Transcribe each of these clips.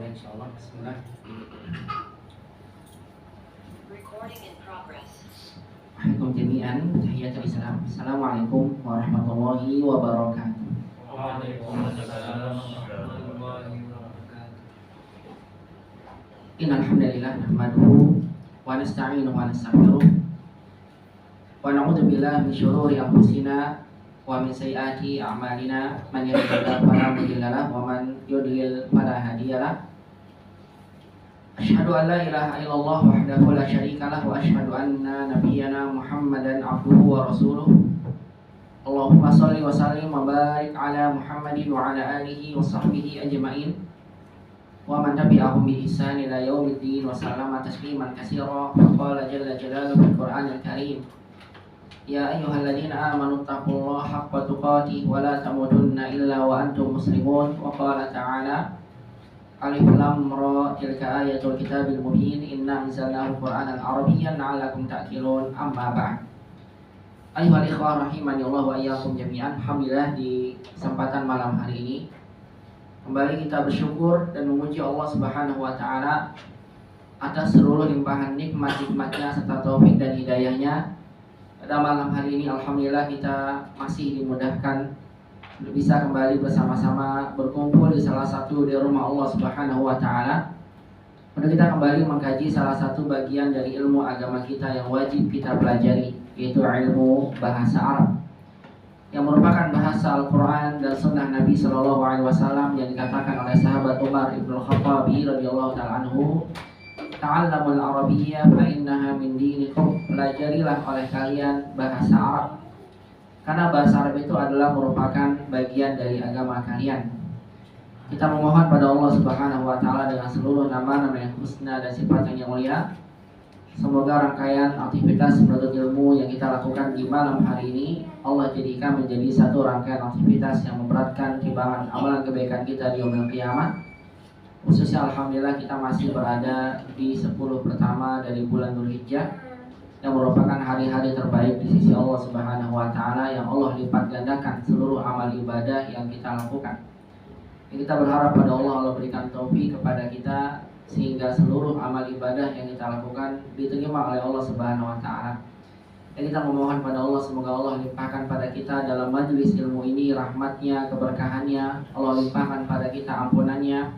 mulai insyaallah. Bismillah. Recording in progress. Assalamualaikum jami'an, tahiyatul Islam. Assalamualaikum warahmatullahi wabarakatuh. Waalaikumsalam warahmatullahi wabarakatuh. Innal hamdalillah nahmaduhu wa nasta'inuhu wa nastaghfiruh wa na'udzu billahi min syururi anfusina wa min sayyiati a'malina. Man yahdihillahu fala mudilla lahu wa man yudlil fala hadiya lahu. Asyhadu an la ilaha illallah wahdahu la syarika lahu wa asyhadu anna nabiyyana Muhammadan abduhu wa rasuluh. Allahumma shalli wa sallim wa barik ala Muhammadin wa ala alihi wa sahbihi ajma'in wa man tabi'ahum bi ihsan ila yaumiddin wa sallama tasliman katsira. Qala jalla jalaluhu fil Qur'anil Karim, ya ayyuhalladzina amanu taqullaha haqqa tuqatih wa la tamutunna illa wa antum muslimun. Wa qala ta'ala, Alif Lam Ra, tilka ayatul kitabil mubin, inna anzalnahu Qur'anan Arabiyyan la'allakum ta'qilun. Amma ba'd. Ayyuhal ikhwah rahimani Allah wa iyyakum jami'an. Alhamdulillah, di kesempatan malam hari ini kembali kita bersyukur dan memuji Allah Subhanahu wa taala atas seluruh limpahan nikmat-nikmatnya serta taufik dan hidayahnya. Pada malam hari ini alhamdulillah kita masih dimudahkan untuk bisa kembali bersama-sama berkumpul di salah satu di rumah Allah Subhanahu wa taala untuk kita kembali mengkaji salah satu bagian dari ilmu agama kita yang wajib kita pelajari, yaitu ilmu bahasa Arab, yang merupakan bahasa Al-Quran dan Sunnah Nabi Sallallahu Alaihi Wasallam, yang dikatakan oleh sahabat Umar ibn Khattab radhiyallahu taala anhu, ta'allamul Arabiyyah fa innaha min dinikum. Pelajarilah oleh kalian bahasa Arab, karena bahasa Arab itu adalah merupakan bagian dari agama kalian. Kita memohon pada Allah Subhanahu wa taala dengan seluruh nama-nama yang husna dan sifat yang mulia, semoga rangkaian aktivitas menuntut ilmu yang kita lakukan di malam hari ini Allah jadikan menjadi satu rangkaian aktivitas yang memberatkan timbangan amalan kebaikan kita di yaumil qiyamah. Khususnya alhamdulillah kita masih berada di 10 pertama dari bulan Dzulhijjah, yang merupakan hari-hari terbaik di sisi Allah Subhanahu wa taala, yang Allah lipat gandakan seluruh amal ibadah yang kita lakukan. Kita berharap pada Allah berikan taufik kepada kita sehingga seluruh amal ibadah yang kita lakukan diterima oleh Allah Subhanahu wa taala. Dan kita memohon pada Allah semoga Allah limpahkan pada kita dalam majelis ilmu ini rahmatnya, keberkahannya. Allah limpahkan pada kita ampunannya.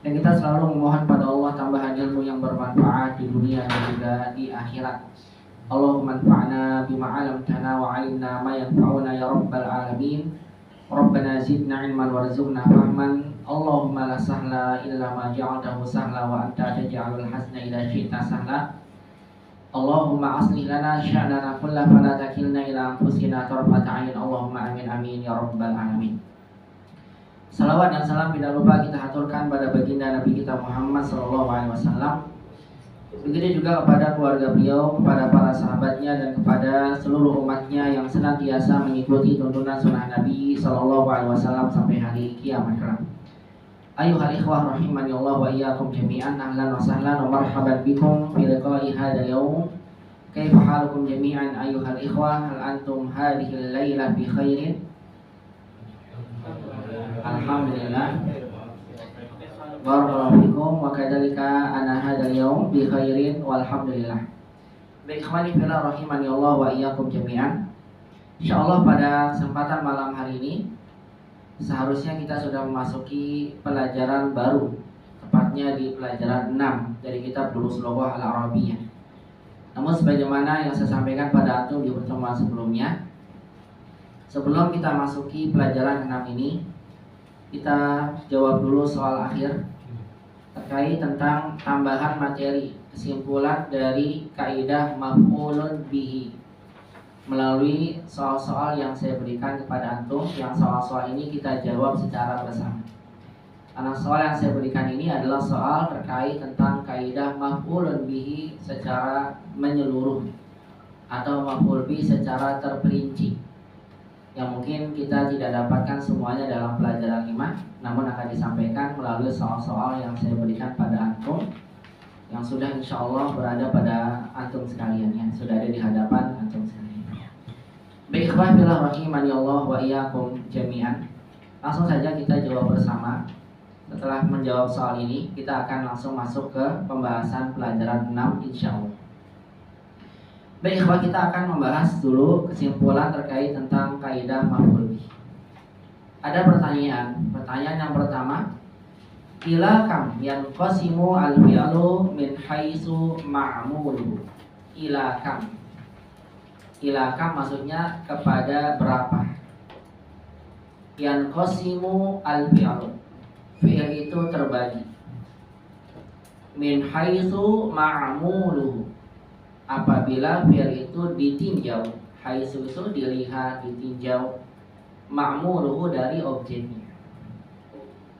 Dan kita selalu memohon pada Allah tambahan ilmu yang bermanfaat di dunia dan juga di akhirat. Allahumma anfa'na bima 'allamtana wa 'allimna ma yanfa'una ya rabbal alamin. Rabbana zidna ilman warzuqna fahman. Allahumma la sahla illa ma ja'altahu sahla wa anta taj'alul hazna idza syi'ta sahla. Allahumma aslih lana sya'nana kullahu wa la takilna ila anfusina tarfata 'ain. Allahumma amin amin ya rabbal alamin. Salawat dan salam tidak lupa kita haturkan pada baginda Nabi kita Muhammad sallallahu alaihi wasallam. Begitu juga kepada keluarga beliau, kepada para sahabatnya, dan kepada seluruh umatnya yang senantiasa mengikuti tuntunan sunnah Nabi sallallahu alaihi wasallam sampai hari kiamat kelak. Ayuhal ikhwah rahimani Allah wa iyyakum jami'an. Ahlan wa sahlan wa marhaban bikum fi liqa'i hadzal yawm. Kaifa halukum jami'an ayuhal ikhwah? Hal antum hadhihi al-laila bi khairin? Alhamdulillah. Barakallahu fikum wa kadzalika ana hadzal yawm bi khairin walhamdulillah. Baik ikhwani fillah rahimani Allah wa iyyakum jami'an. Insyaallah pada kesempatan malam hari ini seharusnya kita sudah memasuki pelajaran baru, tepatnya di pelajaran 6 dari kitab Durus Lughah Al-Arabiyyah. Namun sebagaimana yang saya sampaikan pada antum di pertemuan sebelumnya, sebelum kita masuki pelajaran 6 ini, kita jawab dulu soal akhir terkait tentang tambahan materi kesimpulan dari kaidah maf'ulun bihi melalui soal-soal yang saya berikan kepada antum. Yang soal-soal ini kita jawab secara bersama, karena soal yang saya berikan ini adalah soal terkait tentang kaidah maf'ulun bihi secara menyeluruh atau maf'ul bihi secara terperinci, yang mungkin kita tidak dapatkan semuanya dalam pelajaran 5, namun akan disampaikan melalui soal-soal yang saya berikan pada antum, yang sudah insya Allah berada pada antum sekalian, yang sudah ada di hadapan antum sekalian. Baik ikhwan fillah rahimani Allah wa iyyakum jami'an. Langsung saja kita jawab bersama. Setelah menjawab soal ini, kita akan langsung masuk ke pembahasan pelajaran 6 insya Allah. Baik, ikhwah, kita akan membahas dulu kesimpulan terkait tentang kaidah maf'ul bih. Ada pertanyaan. Pertanyaan yang pertama, ila kam yanqasimu al-fi'lu min haitsu ma'muluhu. Ila kam. Ila kam maksudnya kepada berapa? Yanqasimu al-fi'lu. Fi'il itu terbagi. Min haitsu ma'muluhu. Apabila fi'il itu ditinjau. Haitsu itu dilihat, ditinjau. Ma'muluhu dari objeknya.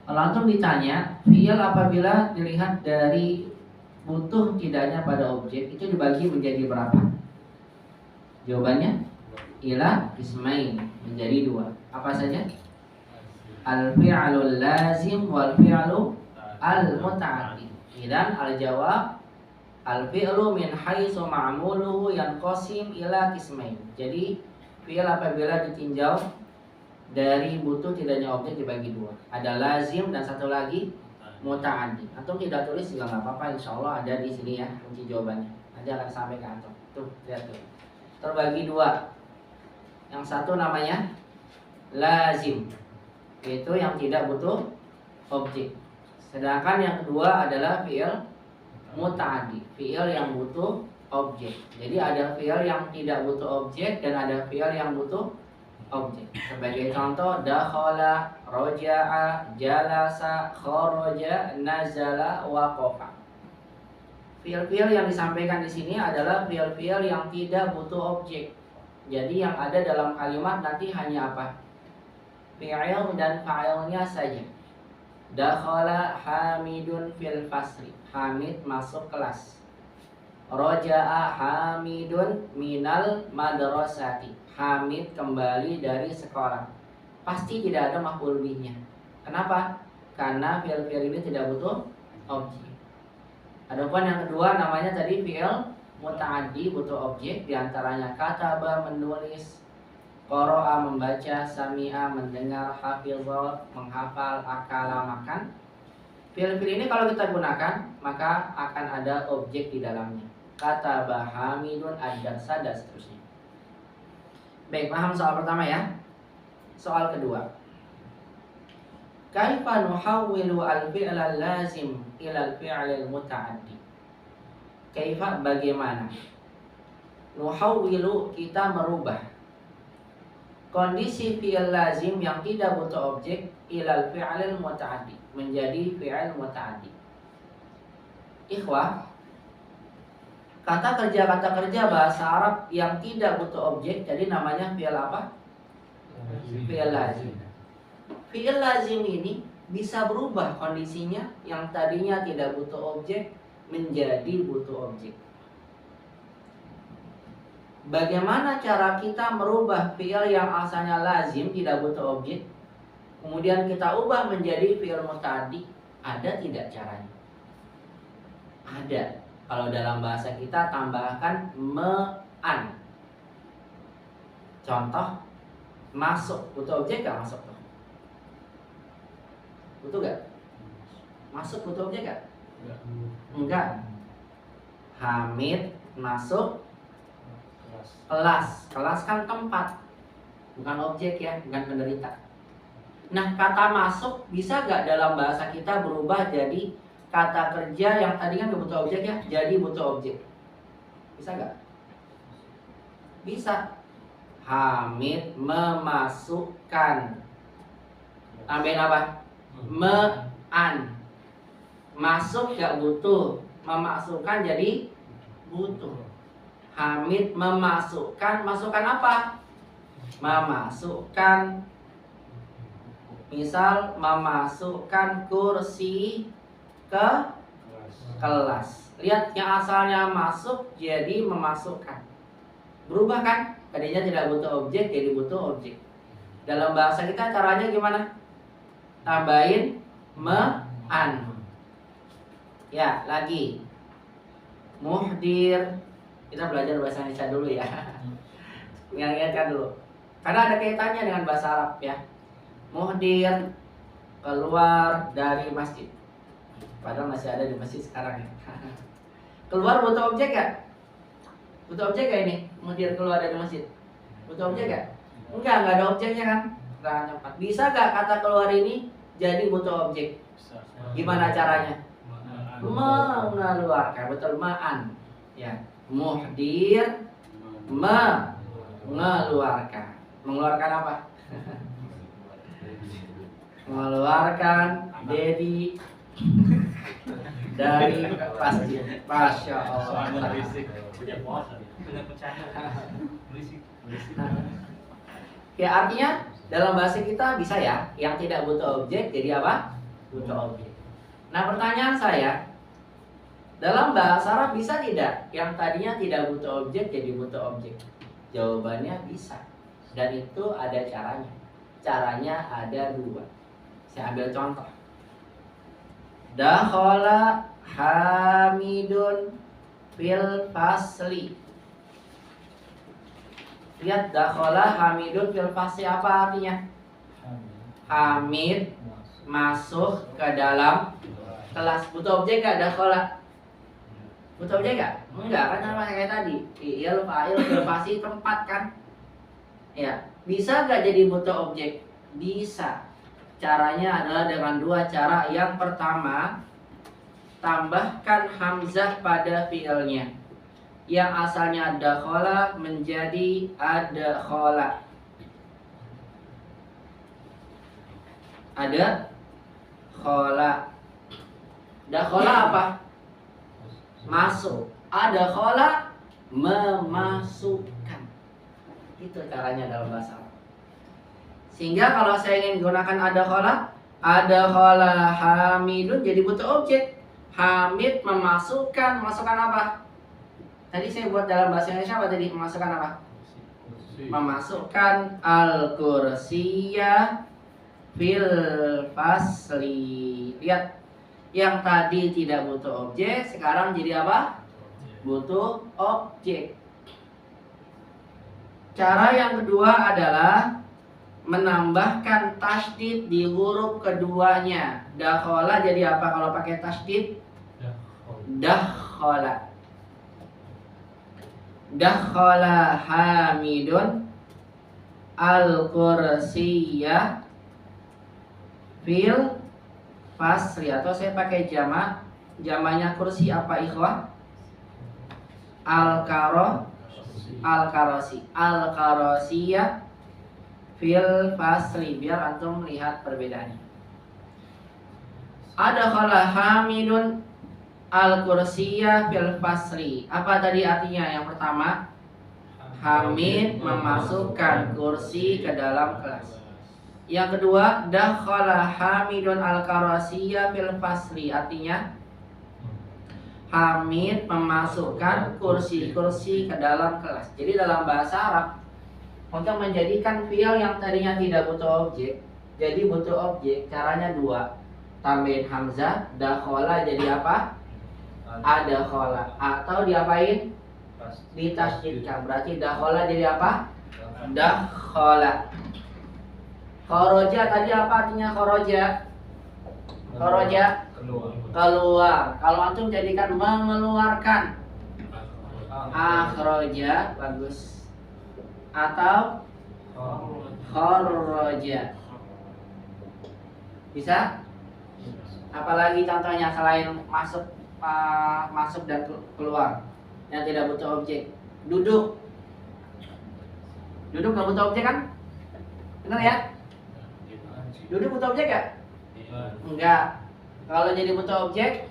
Kalau antum ditanya, fi'il apabila dilihat dari butuh tidaknya pada objek, itu dibagi menjadi berapa? Jawabannya ila ismain, menjadi 2. Apa saja? Al-fi'lul lazim wal fi'lu al-muta'addi. Dan al-jawab al-fi'lu min haitsu ma'muluhu yanqasim ila qismain. Jadi fi'il apabila ditinjau dari butuh tidaknya objek dibagi 2. Ada lazim dan satu lagi muta'addi. Antum tidak tulis juga nggak apa-apa, insyaallah ada di sini ya kunci jawabannya. Nanti akan sampai ke antum. Tuh, lihat tuh. Terbagi 2. Yang satu namanya lazim, yaitu yang tidak butuh objek. Sedangkan yang kedua adalah fi'il muta'addi, fi'il yang butuh objek. Jadi ada fi'il yang tidak butuh objek dan ada fi'il yang butuh objek. Sebagai contoh, dakhala, roja'a, jalasa, kharaja, nazala, waqafa. Fi'il-fi'il yang disampaikan di sini adalah fi'il-fi'il yang tidak butuh objek. Jadi yang ada dalam kalimat nanti hanya apa? Fi'il dan fa'ilnya saja. Dakhala Hamidun fil fasri. Hamid masuk kelas. Roja'a Hamidun minal madrasati. Hamid kembali dari sekolah. Pasti tidak ada maf'ul bihnya. Kenapa? Karena fi'il-fi'il ini tidak butuh objek. Adapun yang kedua namanya tadi fi'il muta'addi, butuh objek. Di antaranya kataba, menulis, qara'a, membaca, sami'a, mendengar, hafizah, menghafal, akala, makan. Fi'il-fi'il ini kalau kita gunakan maka akan ada objek di dalamnya. Kataba Hamidun ad-darsa dan seterusnya. Baik, paham soal pertama ya. Soal kedua, kaifa nuhawwilu al-fi'la lazim ila al-fi'l al-muta'addi. Kaifa, bagaimana? Nuhawwilu, kita merubah kondisi fi'il lazim yang tidak butuh objek ilal fi'il muta'addi, menjadi fi'il muta'addi. Ikhwah, kata kerja bahasa Arab yang tidak butuh objek jadi namanya fi'il apa? Fi'il lazim. Fi'il lazim ini bisa berubah kondisinya, yang tadinya tidak butuh objek menjadi butuh objek. Bagaimana cara kita merubah fi'il yang asalnya lazim tidak butuh objek kemudian kita ubah menjadi fi'il muta'addi? Ada tidak caranya? Ada. Kalau dalam bahasa kita tambahkan me'an. Contoh, masuk butuh objek gak masuk tuh? Butuh gak? Masuk butuh objek gak? Enggak. Hamid masuk kelas. Kelas kan tempat, bukan objek ya, bukan penderita. Nah, kata masuk bisa gak dalam bahasa kita berubah jadi kata kerja yang tadi kan gak butuh objek ya, jadi butuh objek? Bisa gak? Bisa. Hamid memasukkan. Tambahin apa? Me'an. Masuk gak butuh, memasukkan jadi butuh. Hamid memasukkan, masukkan apa? Memasukkan, misal memasukkan kursi ke kelas. Lihat, yang asalnya masuk jadi memasukkan. Berubah kan? Tadinya tidak butuh objek jadi butuh objek. Dalam bahasa kita caranya gimana? Tambahin me'an. Ya, lagi muhdir. Kita belajar bahasa Indonesia dulu ya. Ingat-ingatkan dulu. Karena ada kaitannya dengan bahasa Arab ya. Muhdir, keluar dari masjid. Padahal masih ada di masjid sekarang ya. Keluar butuh objek gak? Butuh objek gak ini? Kemudian keluar dari masjid. Butuh objek gak? Enggak ada objeknya kan? Nah, cepat. Bisa gak kata keluar ini jadi butuh objek? Gimana caranya? Mengeluarkan, betul, ma'an. Ya, muhdir mengeluarkan. Mengeluarkan apa? Mengeluarkan Dedi dari masjid. Masya Allah. Ya, artinya dalam bahasa kita bisa ya, yang tidak butuh objek jadi apa? Butuh objek. Nah, pertanyaan saya, dalam bahasa Arab bisa tidak yang tadinya tidak butuh objek jadi butuh objek? Jawabannya bisa. Dan itu ada caranya. Caranya ada dua. Saya ambil contoh. Dakhala Hamidun fil fasli. Lihat, dakhala Hamidun fil fasli apa artinya? Hamid masuk ke dalam kelas. Butuh objek gak dakhala? Butuh objek gak? Enggak, kan sama kayak tadi. Fi'il, fa'il, fil fasli tempat kan? Ya, bisa gak jadi butuh objek? Bisa. Caranya adalah dengan dua cara. Yang pertama, tambahkan hamzah pada fi'ilnya. Yang asalnya dakhala menjadi adkhala. Adkhala. Dakhala apa? Masuk. Adkhala memasukkan. Itu caranya dalam bahasa Arab. Sehingga kalau saya ingin gunakan adkhala Hamidun jadi butuh objek. Hamid memasukkan, masukkan apa? Tadi saya buat dalam bahasa Indonesia apa tadi? Memasukkan apa? Memasukkan al-kursiyya fil fasli. Lihat, yang tadi tidak butuh objek sekarang jadi apa? Butuh objek. Cara yang kedua adalah menambahkan tasydid di huruf keduanya. Dakhala jadi apa kalau pakai tasydid? Dakhala. Dakhala Hamidun al-kursiyya fil fasli. Atau saya pakai jamak. Jamaknya kursi apa ikhwah? Al-karosiyya fil fasli. Biar antum melihat perbedaannya. Adkhala Hamidun al-kursiyya fil fasli. Apa tadi artinya? Yang pertama, Hamid memasukkan kursi ke dalam kelas. Yang kedua, dakhala Hamidun al-kursiyya fil fasli. Artinya, Hamid memasukkan kursi-kursi ke dalam kelas. Jadi dalam bahasa Arab, untuk menjadikan fi'il yang tadinya tidak butuh objek jadi butuh objek, caranya dua. Tambahin hamzah, dakhala jadi apa? Adkhala. Atau diapain? Ditasydidkan. Berarti dakhala jadi apa? Dakhala. Kharaja tadi apa artinya kharaja? Kharaja keluar. Kalau antum jadikan mengeluarkan, akhraja, bagus. Atau kharaja. Bisa? Apalagi contohnya selain masuk dan keluar yang tidak butuh objek? Duduk. Duduk nggak butuh objek kan? Benar ya? Duduk butuh objek gak? Enggak. Kalau jadi butuh objek,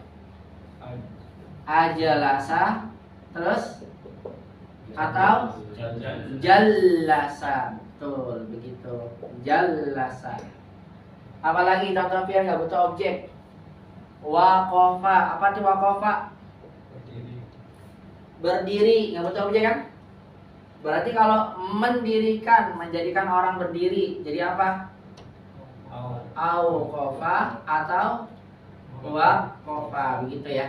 ajalasa, terus atau jallasa. Betul, begitu. Jallasa. Apalagi contoh fi'il nggak butuh objek? Waqafa. Apa tuh waqafa? Berdiri, nggak butuh objek kan? Berarti kalau mendirikan, menjadikan orang berdiri, jadi apa? Auqafa atau waqafa, begitu ya.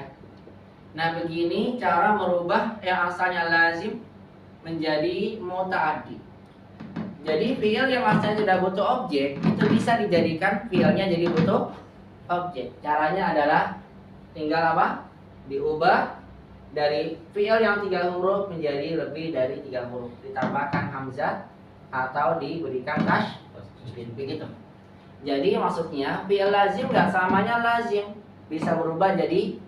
Nah, begini cara merubah yang asalnya lazim menjadi muta'addi. Jadi fiil yang asalnya tidak butuh objek itu bisa dijadikan fiilnya jadi butuh objek. Caranya adalah tinggal apa? Diubah dari fiil yang 3 huruf menjadi lebih dari 3 huruf, ditambahkan hamzah atau diberikan tasydid, begitu. Jadi maksudnya fiil lazim nggak selamanya lazim, bisa berubah jadi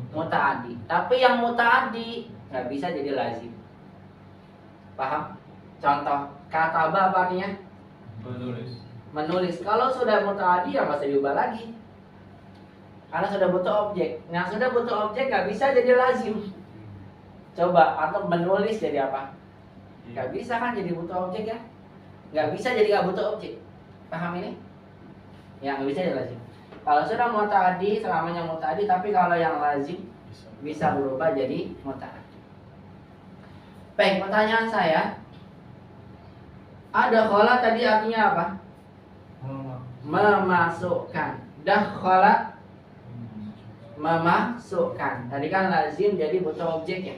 mutaaddi. Tapi yang mutaaddi nggak bisa jadi lazim. Paham? Contoh kataba apa artinya? Menulis. Kalau sudah mutaaddi ya nggak usah diubah lagi, karena sudah butuh objek. Nah sudah butuh objek nggak bisa jadi lazim. Coba atau menulis jadi apa? Nggak bisa kan jadi butuh objek ya? Nggak bisa jadi nggak butuh objek. Paham ini? Ya nggak bisa jadi lazim. Kalau sudah mutaaddi selamanya mutaaddi, tapi kalau yang lazim bisa berubah jadi mutaaddi. Baik, pertanyaan saya, ada khola tadi artinya apa? Memasukkan. Dakhala memasukkan. Tadi kan lazim jadi butuh objek ya.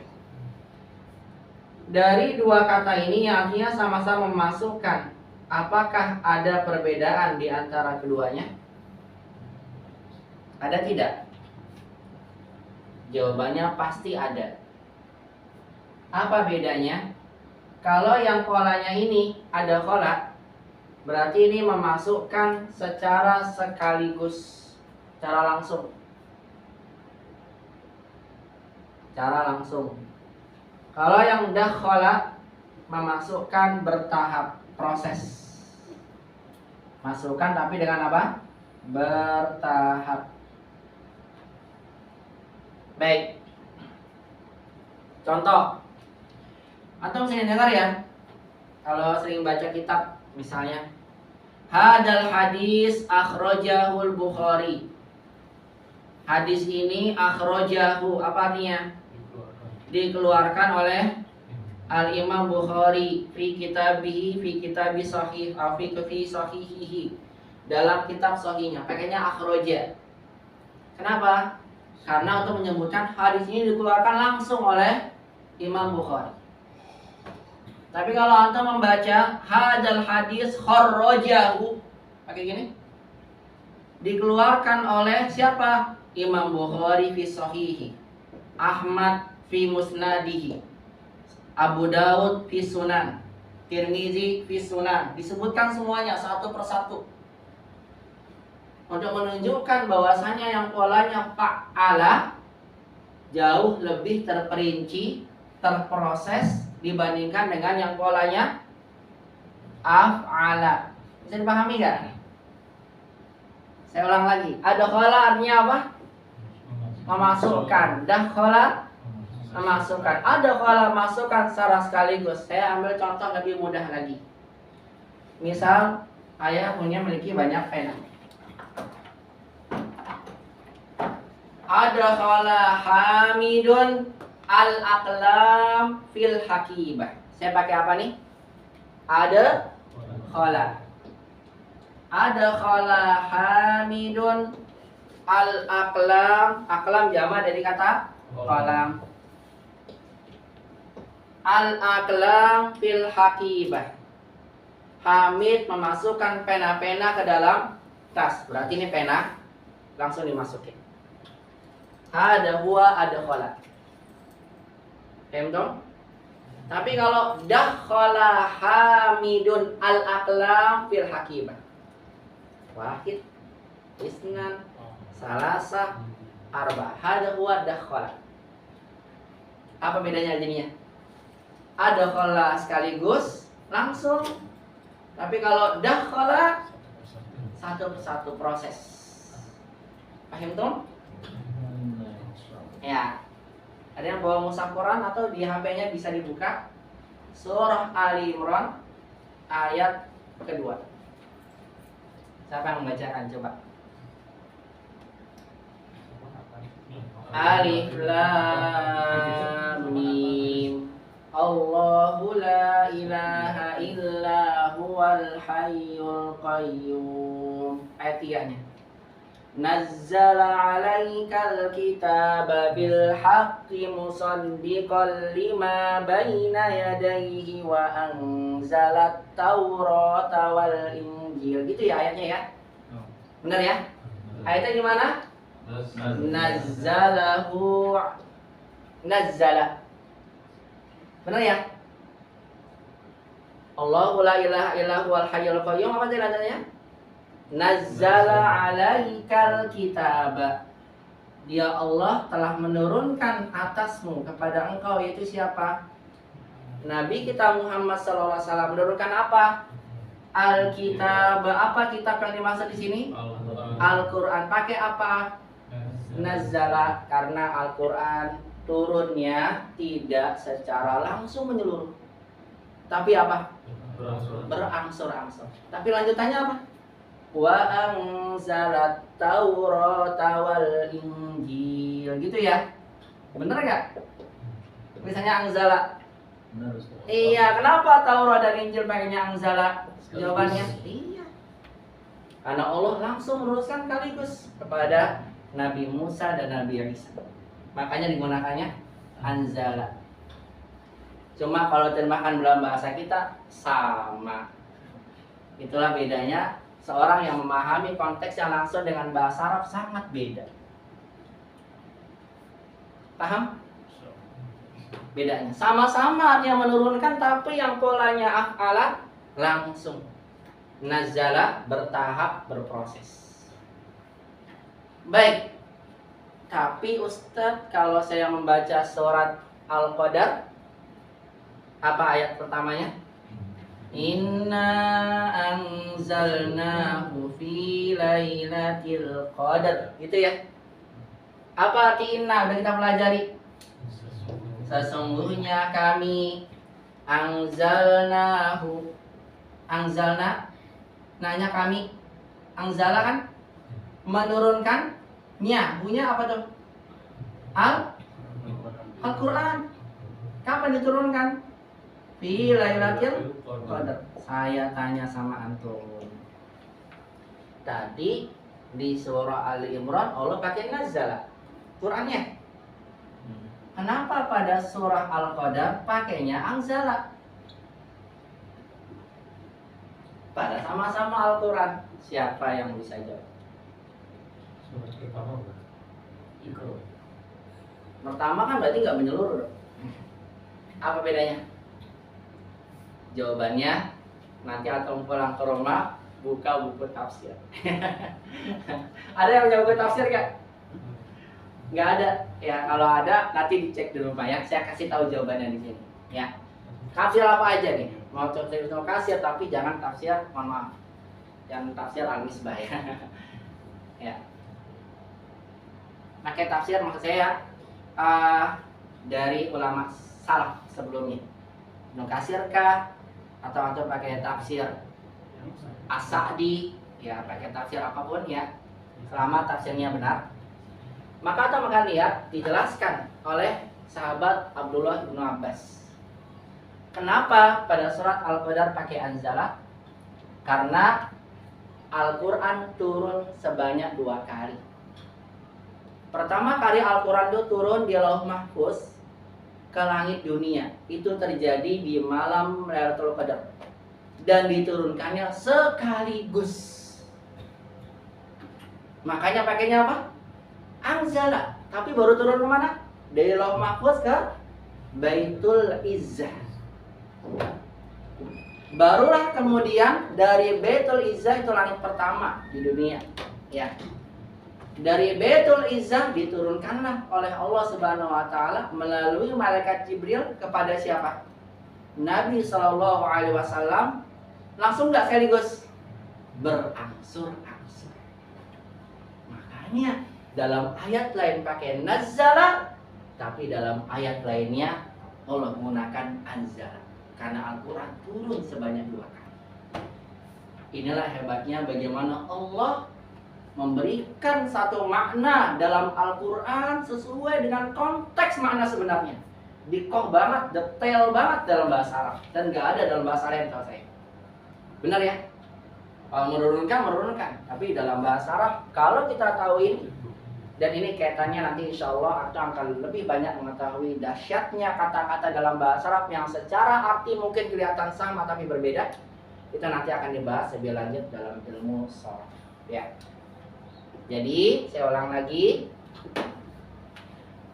Dari dua kata ini yang artinya sama-sama memasukkan, apakah ada perbedaan di antara keduanya? Ada tidak? Jawabannya pasti ada. Apa bedanya? Kalau yang kolanya ini ada kola, berarti ini memasukkan secara sekaligus, secara langsung. Secara langsung. Kalau yang dakhala memasukkan bertahap, proses. Masukkan tapi dengan apa? Bertahap. Baik. Contoh. Antum sering dengar ya? Kalau sering baca kitab misalnya, hadal hadis akhrajahul Bukhari. Hadis ini akhrajahu apa artinya? Dikeluarkan oleh Al-Imam Bukhari fi kitabi sahih fi sahihihi, dalam kitab sahihnya. Pakainya akhraja. Kenapa? Karena untuk menyebutkan hadis ini dikeluarkan langsung oleh Imam Bukhari. Tapi kalau antum membaca hadal hadis kharrajahu, pakai gini, dikeluarkan oleh siapa? Imam Bukhari fi sahihi, Ahmad fi musnadihi, Abu Daud fi sunan, Tirmizi fi sunan. Disebutkan semuanya satu persatu untuk menunjukkan bahwasanya yang polanya fa'ala jauh lebih terperinci, terproses dibandingkan dengan yang polanya af'ala. Bisa dipahami nggak? Saya ulang lagi. Ada khala artinya apa? Memasukkan. Dakhala memasukkan. Ada khala masukkan secara sekaligus. Saya ambil contoh lebih mudah lagi. Misal ayah memiliki banyak pena. Ada khala hamidun al-aqlam fil hakibah. Saya pakai apa nih? Ada khala. Ada khala hamidun al-aqlam. Aqlam jama dari kata qalam. Al-aqlam fil hakibah. Hamid memasukkan pena-pena ke dalam tas. Berarti ini pena langsung dimasukin. Ada huwa, ada khala. Paham dong? Tapi kalau dakhala hamidun al-aqlam fil hakibah, wahid, isnan, salasa, arba. Hada huwa dakhala. Apa bedanya jadinya? Ada khala sekaligus langsung. Tapi kalau dakhala satu persatu proses. Paham dong? Ya. Ada yang bawa mushaf Quran atau di HP-nya bisa dibuka Surah Ali Imran ayat kedua. Siapa yang membacakan coba? Alif Lam Mim. Allahu la ilaha illa huwal hayyul qayyum. Ayat 3-nya. nazzala 'alaikal kitaba bil haqqi musaddiqan lima baina yadayhi wa anzalat taurata wal injil. Gitu ya ayatnya ya. Benar ya? Ayatnya gimana? Nazzalahu nazzala. Benar ya? Allahu la ilaha illa huwal hayyul qayyum. Apa tadi adanya? Nazzala 'alaikal kitaba. Dia Allah telah menurunkan atasmu kepada engkau, yaitu siapa? Nabi kita Muhammad sallallahu alaihi wasallam menurunkan apa? Alkitab. Apa kitab yang dimaksud di sini? Al-Qur'an. Pakai apa? Nazzala, karena Al-Qur'an turunnya tidak secara langsung menyeluruh. Tapi apa? Berangsur-angsur. Tapi lanjutannya apa? Wa anzalat taurata wal injil. Gitu ya? Bener gak? Misalnya anzala. Iya, kenapa Taurat dan Injil pakainya anzala? Jawabannya iya. Karena Allah langsung meneruskan sekaligus kepada Nabi Musa dan Nabi Isa. Makanya digunakannya anzala. Cuma kalau terjemahkan dalam bahasa kita sama. Itulah bedanya, seorang yang memahami konteks yang langsung dengan bahasa Arab sangat beda. Paham? Bedanya sama-sama artinya menurunkan, tapi yang polanya af'ala langsung, nazala bertahap, berproses. Baik. Tapi Ustadz, kalau saya membaca surat Al-Qadar, apa ayat pertamanya? Inna anzalnahu fi lailatul qadar. Gitu ya. Apa arti inna? Udah kita pelajari. Sesungguhnya kami anzalnahu. Anzalna, nanya kami. Anzala kan menurunkan. Nya, punya apa tuh? Al-Quran. Kapan diturunkan? Fi lailatul qadar. Saya tanya sama antum. Tadi di surah Ali Imran Allah pakai nazala Qurannya. Kenapa pada surah Al-Qadar pakainya anzala? Pada sama-sama Al-Quran. Siapa yang bisa jawab? Pertama kan berarti nggak menyeluruh. Apa bedanya? Jawabannya nanti atau pulang ke rumah buka buku tafsir. Ada yang punya buku tafsir nggak? Nggak ada. Ya kalau ada nanti dicek di rumah ya. Saya kasih tahu jawabannya di sini. Ya. Tafsir apa aja nih? Mau tafsir tapi jangan tafsir, mohon maaf. Yang tafsir Al-Misbah ya. Ya. Pakai tafsir maksud saya dari ulama salaf sebelumnya. Ibnu Katsir kah? Atau pakai tafsir As-Sa'di, ya pakai tafsir apapun ya, selama tafsirnya benar. Maka atau akan lihat dijelaskan oleh sahabat Abdullah bin Abbas. Kenapa pada surat Al-Qadar pakai anzala? Karena Al-Quran turun sebanyak 2 kali. Pertama kali Al-Quran itu turun di Lauh Mahfuz ke langit dunia. Itu terjadi di malam Lailatul Qadar. Dan diturunkannya sekaligus. Makanya pakainya apa? Anzala. Tapi baru turun kemana? Dari Lauh Mahfuz ke Baitul Izzah. Barulah kemudian dari Baitul Izzah, itu langit pertama di dunia. Ya. Dari Baitul Izzah diturunkanlah oleh Allah Subhanahu wa taala melalui malaikat Jibril kepada siapa? Nabi Shallallahu alaihi wasallam. Langsung enggak sekaligus? Berangsur-angsur. Makanya dalam ayat lain pakai nazzala, tapi dalam ayat lainnya Allah menggunakan anzala. Karena Al-Quran turun sebanyak 2 kali. Inilah hebatnya bagaimana Allah memberikan satu makna dalam Al-Quran sesuai dengan konteks makna sebenarnya. Dikoh banget, detail banget dalam bahasa Arab. Dan gak ada dalam bahasa lain kalau saya. Benar ya? Kalau menurunkan, tapi dalam bahasa Arab kalau kita tahu ini, dan ini kaitannya nanti insya Allah akan lebih banyak mengetahui dahsyatnya kata-kata dalam bahasa Arab yang secara arti mungkin kelihatan sama tapi berbeda. Itu nanti akan dibahas lebih lanjut dalam ilmu sharaf. Ya. Jadi saya ulang lagi,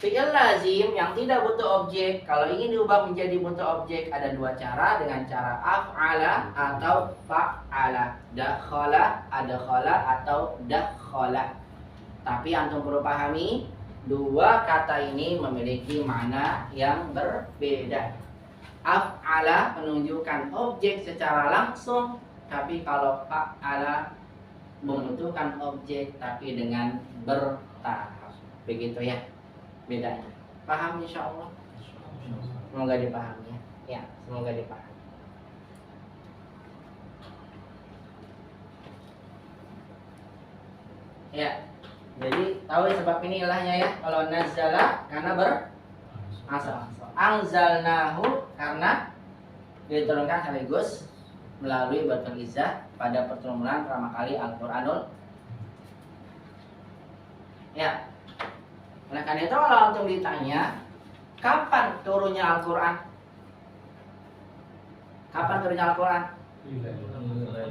fi'il lazim yang tidak butuh objek, kalau ingin diubah menjadi butuh objek ada dua cara, dengan cara af'ala atau fa'ala, dakhala, adkhala atau dakhala. Tapi antum perlu pahami, dua kata ini memiliki makna yang berbeda. Af'ala menunjukkan objek secara langsung, tapi kalau fa'ala membutuhkan objek tapi dengan bertahap. Begitu ya bedanya. Paham insya Allah? Semoga dipahami ya. Ya, semoga dipahami. Ya, jadi tahu sebab ini ilahnya ya. Kalau nazala karena berasal. Anzalnahu karena diturunkan sekaligus melalui batul izzah pada pertemuan pertama kali Al-Qur'anul. Ya. Oleh karena itu kalau antum ditanya kapan turunnya Al-Qur'an? Kapan turunnya Al-Qur'an?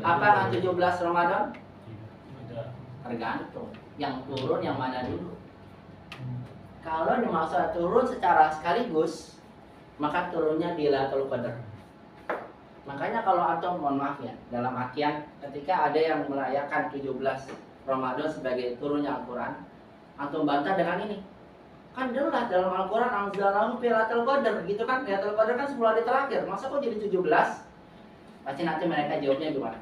Apakah 17 Ramadan? Tergantung. Yang turun yang mana dulu? Kalau dimaksud turun secara sekaligus, maka turunnya di Lailatul Qadar. Makanya kalau antum mohon maaf ya, dalam artian ketika ada yang merayakan 17 Ramadan sebagai turunnya Al-Qur'an, antum bantah dengan ini. Kan jelas dalam Al-Qur'an anzalahu fi Lailatul Qadar, gitu kan? Lailatul Qadar kan 10 hari terakhir. Masa kok jadi 17? Pasti nanti mereka jawabnya gimana?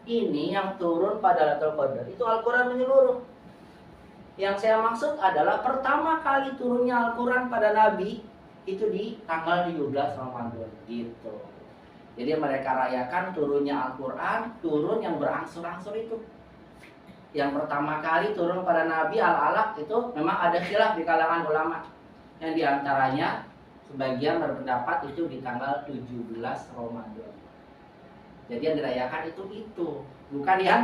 Ini yang turun pada Lailatul Qadar itu Al-Qur'an menyeluruh. Yang saya maksud adalah pertama kali turunnya Al-Qur'an pada Nabi itu di tanggal 17 Ramadan gitu. Jadi mereka rayakan turunnya Al-Qur'an, turun yang berangsur-angsur itu. Yang pertama kali turun pada Nabi Al-Alaq itu memang ada khilaf di kalangan ulama. Yang diantaranya sebagian berpendapat itu di tanggal 17 Ramadan. Jadi yang dirayakan itu bukan yang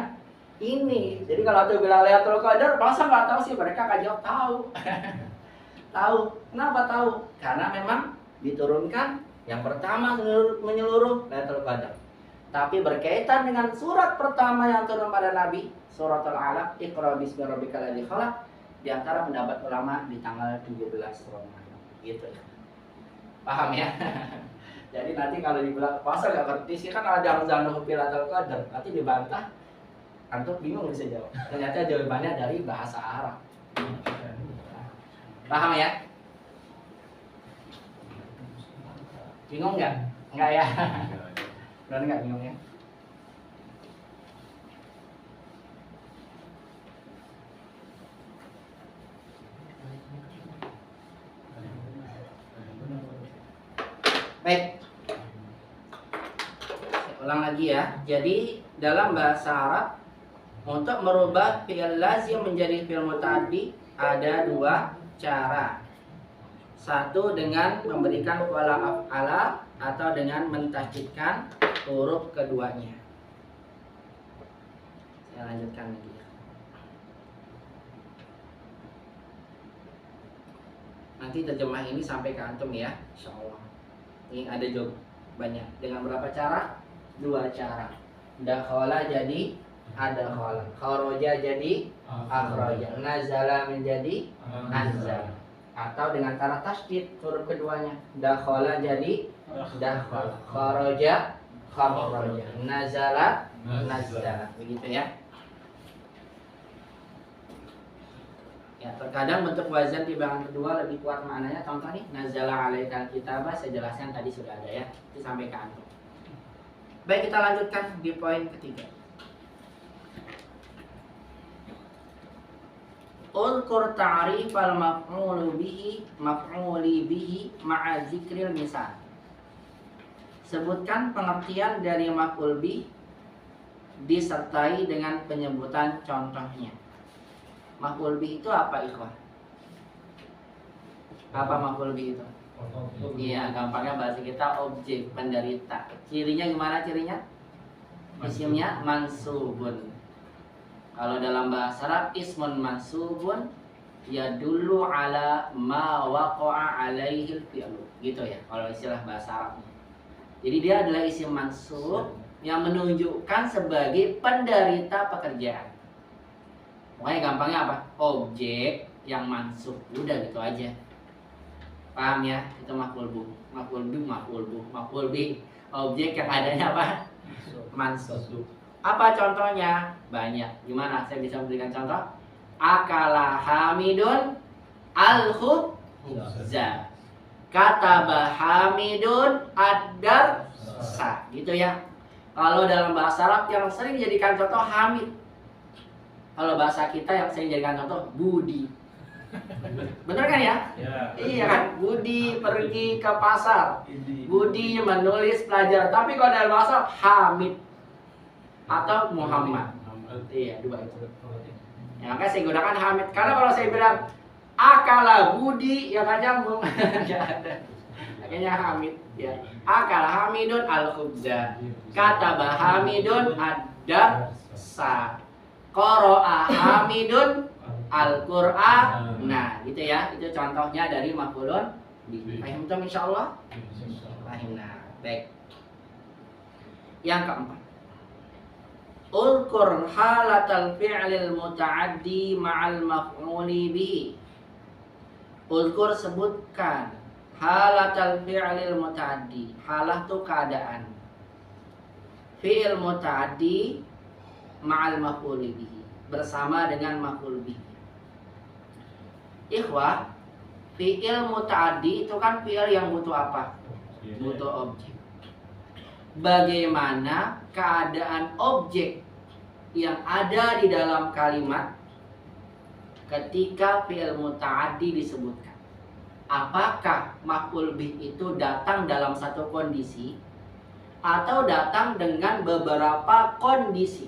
ini. Jadi kalau tuh bilang Lailatul Qadar, masa nggak tahu sih? Mereka akan jawab tahu. Tahu. Kenapa tahu? Karena memang diturunkan yang pertama menyeluruh Lailatul Qadar. Tapi berkaitan dengan surat pertama yang turun pada Nabi, surat Al-Alaq, Iqra bismi rabbikal ladzi khalaq, di antara pendapat ulama di tanggal 17 Ramadan. Gitu ya. Paham ya? Jadi nanti kalau dibilang puasa gak ngerti sih, kan ada anzalahu fi Lailatul Qadar, nanti dibantah. Antum bingung bisa jawab. Ternyata jawabannya dari bahasa Arab. Paham ya? Bingung nggak? Nggak ya? Benar nggak bingung ya? Baik. Saya ulang lagi ya. Jadi dalam bahasa Arab untuk merubah fi'il lazim menjadi fi'il muta'addi ada dua cara. Satu dengan memberikan wala af'ala atau dengan mentasydidkan huruf keduanya. Saya lanjutkan lagi ya. Nanti terjemah ini sampai ke antum ya, insyaallah. Ini ada jawabannya. Dengan berapa cara? Dua cara. Dakhala jadi adkhala, kharaja jadi akhraja, nazala menjadi anzala. Atau dengan cara tasydid huruf keduanya. Dakhala jadi dakhala, kharaja kharaja, nazala nazala. Begitu ya. Ya, terkadang bentuk wazan di bagian kedua lebih kuat maknanya. Contoh nih, nazala alaikal kitabah, saya jelaskan tadi sudah ada ya. Itu sampai ke antum. Baik, kita lanjutkan di poin ketiga. Ulkur ta'rifal maf'uli bihi ma'a zikril misal. Sebutkan pengertian dari maf'ul bih disertai dengan penyebutan contohnya. Maf'ul bih itu apa, ikhwan? Apa maf'ul bih itu? Iya, gampangnya bahasa kita objek penderita. Cirinya gimana cirinya? Isimnya mansubun. Kalau dalam bahasa Arab ismun mansubun ya dulu ala ma waqa'a alaihi fi'lu. Gitu ya kalau istilah bahasa Arabnya. Jadi dia adalah isim mansub yang menunjukkan sebagai penderita pekerjaan. Pokoknya gampangnya apa? Objek yang mansub. Udah gitu aja. Paham ya? Itu maf'ul bih. Objek yang adanya apa? Mansub. Apa contohnya? Banyak. Gimana? Saya bisa memberikan contoh. Akala Hamidun al-khubza. Kataba Hamidun ad-darsa. Gitu ya. Kalau dalam bahasa Arab yang sering dijadikan contoh Hamid. Kalau bahasa kita yang sering dijadikan contoh Budi. Bener kan ya? Iya kan? Budi pergi ke pasar. Budi menulis pelajaran. Tapi kalau dalam bahasa Arab Hamid atau Muhammad. Iya, dua itu. Ya, makanya saya gunakan Hamid. Karena kalau saya bilang akala Budi, ya kan nyambung. Nggak ada. Akhirnya Hamid. Ya. Akala Hamidun al-khubza. Kataba Hamidun ad-darsa. Qara'a Hamidun Al-Qur'an. Nah, gitu ya. Itu contohnya dari maf'ulun bih. Paham tuh insyaallah? Paham. Nah, baik. Yang keempat. Ulkur halatal fi'lil muta'addi ma'al maf'uli bihi. Ulkur sebutkan halatal fi'lil muta'addi. Halah itu keadaan. Fi'il muta'addi ma'al maf'uli bihi. Bersama dengan maf'ul bihi. Ikhwah, fi'il muta'addi itu kan fi'il yang butuh apa? Butuh objek. Bagaimana keadaan objek yang ada di dalam kalimat ketika fi'il muta'addi disebutkan? Apakah maf'ul bih itu datang dalam satu kondisi atau datang dengan beberapa kondisi?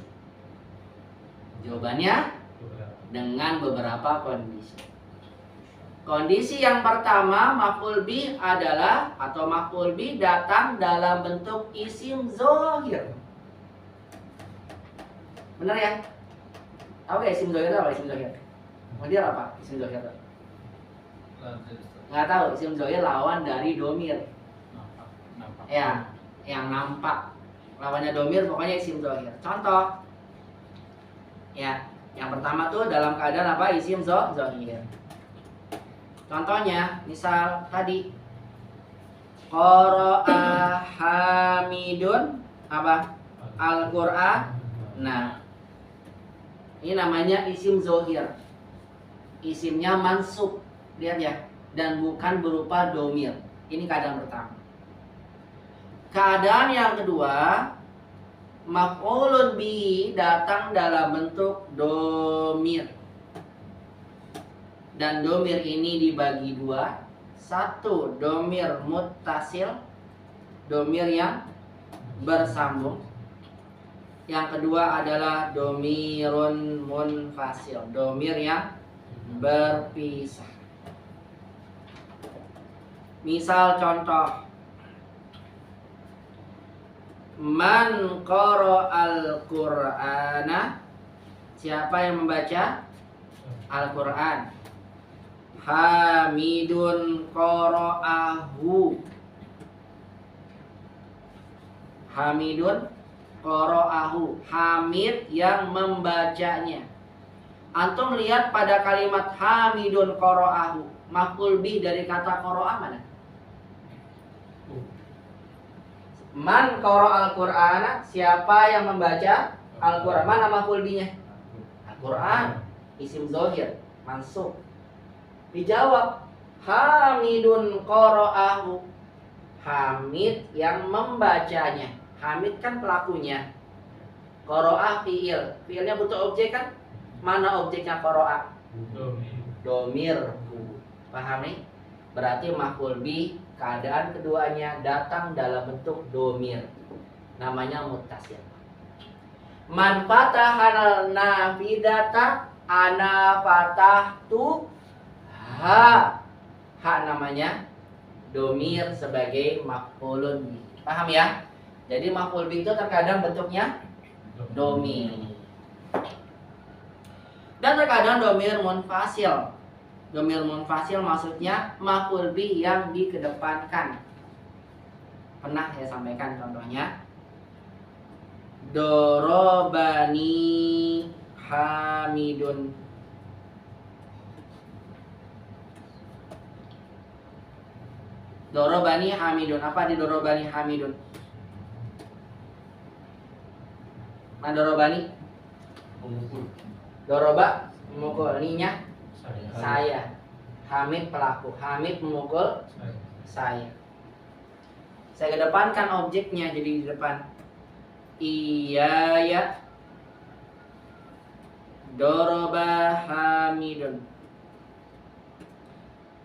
Jawabannya dengan beberapa kondisi. Kondisi yang pertama, maf'ul bih adalah atau maf'ul bih datang dalam bentuk isim dzohir. Benar ya? Tahu gak isim dzohir apa isim dzohir? Kemudian apa isim dzohir? Nggak tahu. Isim dzohir lawan dari domir. Ya, yang nampak. Lawannya domir pokoknya isim dzohir. Contoh. Ya, yang pertama tuh dalam keadaan apa? Isim dzohir. Contohnya, misal tadi Qara'a Hamidun apa? Al-Qur'an. Nah, ini namanya isim zohir. Isimnya mansub. Lihat ya. Dan bukan berupa domir. Ini keadaan pertama. Keadaan yang kedua, maf'ulun bihi datang dalam bentuk domir. Dan domir ini dibagi dua. Satu, domir muttasil, domir yang bersambung. Yang kedua adalah domirun munfasil, domir yang berpisah. Misal contoh, man qara'al Qur'ana, siapa yang membaca Al-Qur'an? Hamidun qara'ahu. Hamidun qara'ahu. Hamid yang membacanya. Antum lihat pada kalimat Hamidun qara'ahu, maf'ul bih dari kata qara'ah mana? Man qara'al Qur'ana, siapa yang membaca Al-Qur'an? Mana maf'ul bihnya? Al-Qur'an, isim zahir, mansub. Dijawab Hamidun qara'ahu. Hamid yang membacanya. Hamid kan pelakunya. Qara'ah fi'il. Fi'ilnya butuh objek kan? Mana objeknya qara'ah? Domir. Paham nih? Berarti maf'ul bih keadaan keduanya datang dalam bentuk domir. Namanya muttasil. Man fatahal nafidata ana fatahtu ha. Ha namanya domir sebagai maf'ulun bih. Paham ya? Jadi maf'ul bih itu terkadang bentuknya domir. Dan terkadang domir munfasil. Domir munfasil maksudnya maf'ul bih yang dikedepankan. Pernah saya sampaikan contohnya. Dorobani Hamidun. Dorobani Hamidun. Apa di Dorobani Hamidun? Mana Dorobani? Memukul. Doroba memukul. Ninya Saya. saya. Hamid pelaku. Hamid memukul saya. Saya kedepankan objeknya jadi di depan. Iya ya. Doroba Hamidun.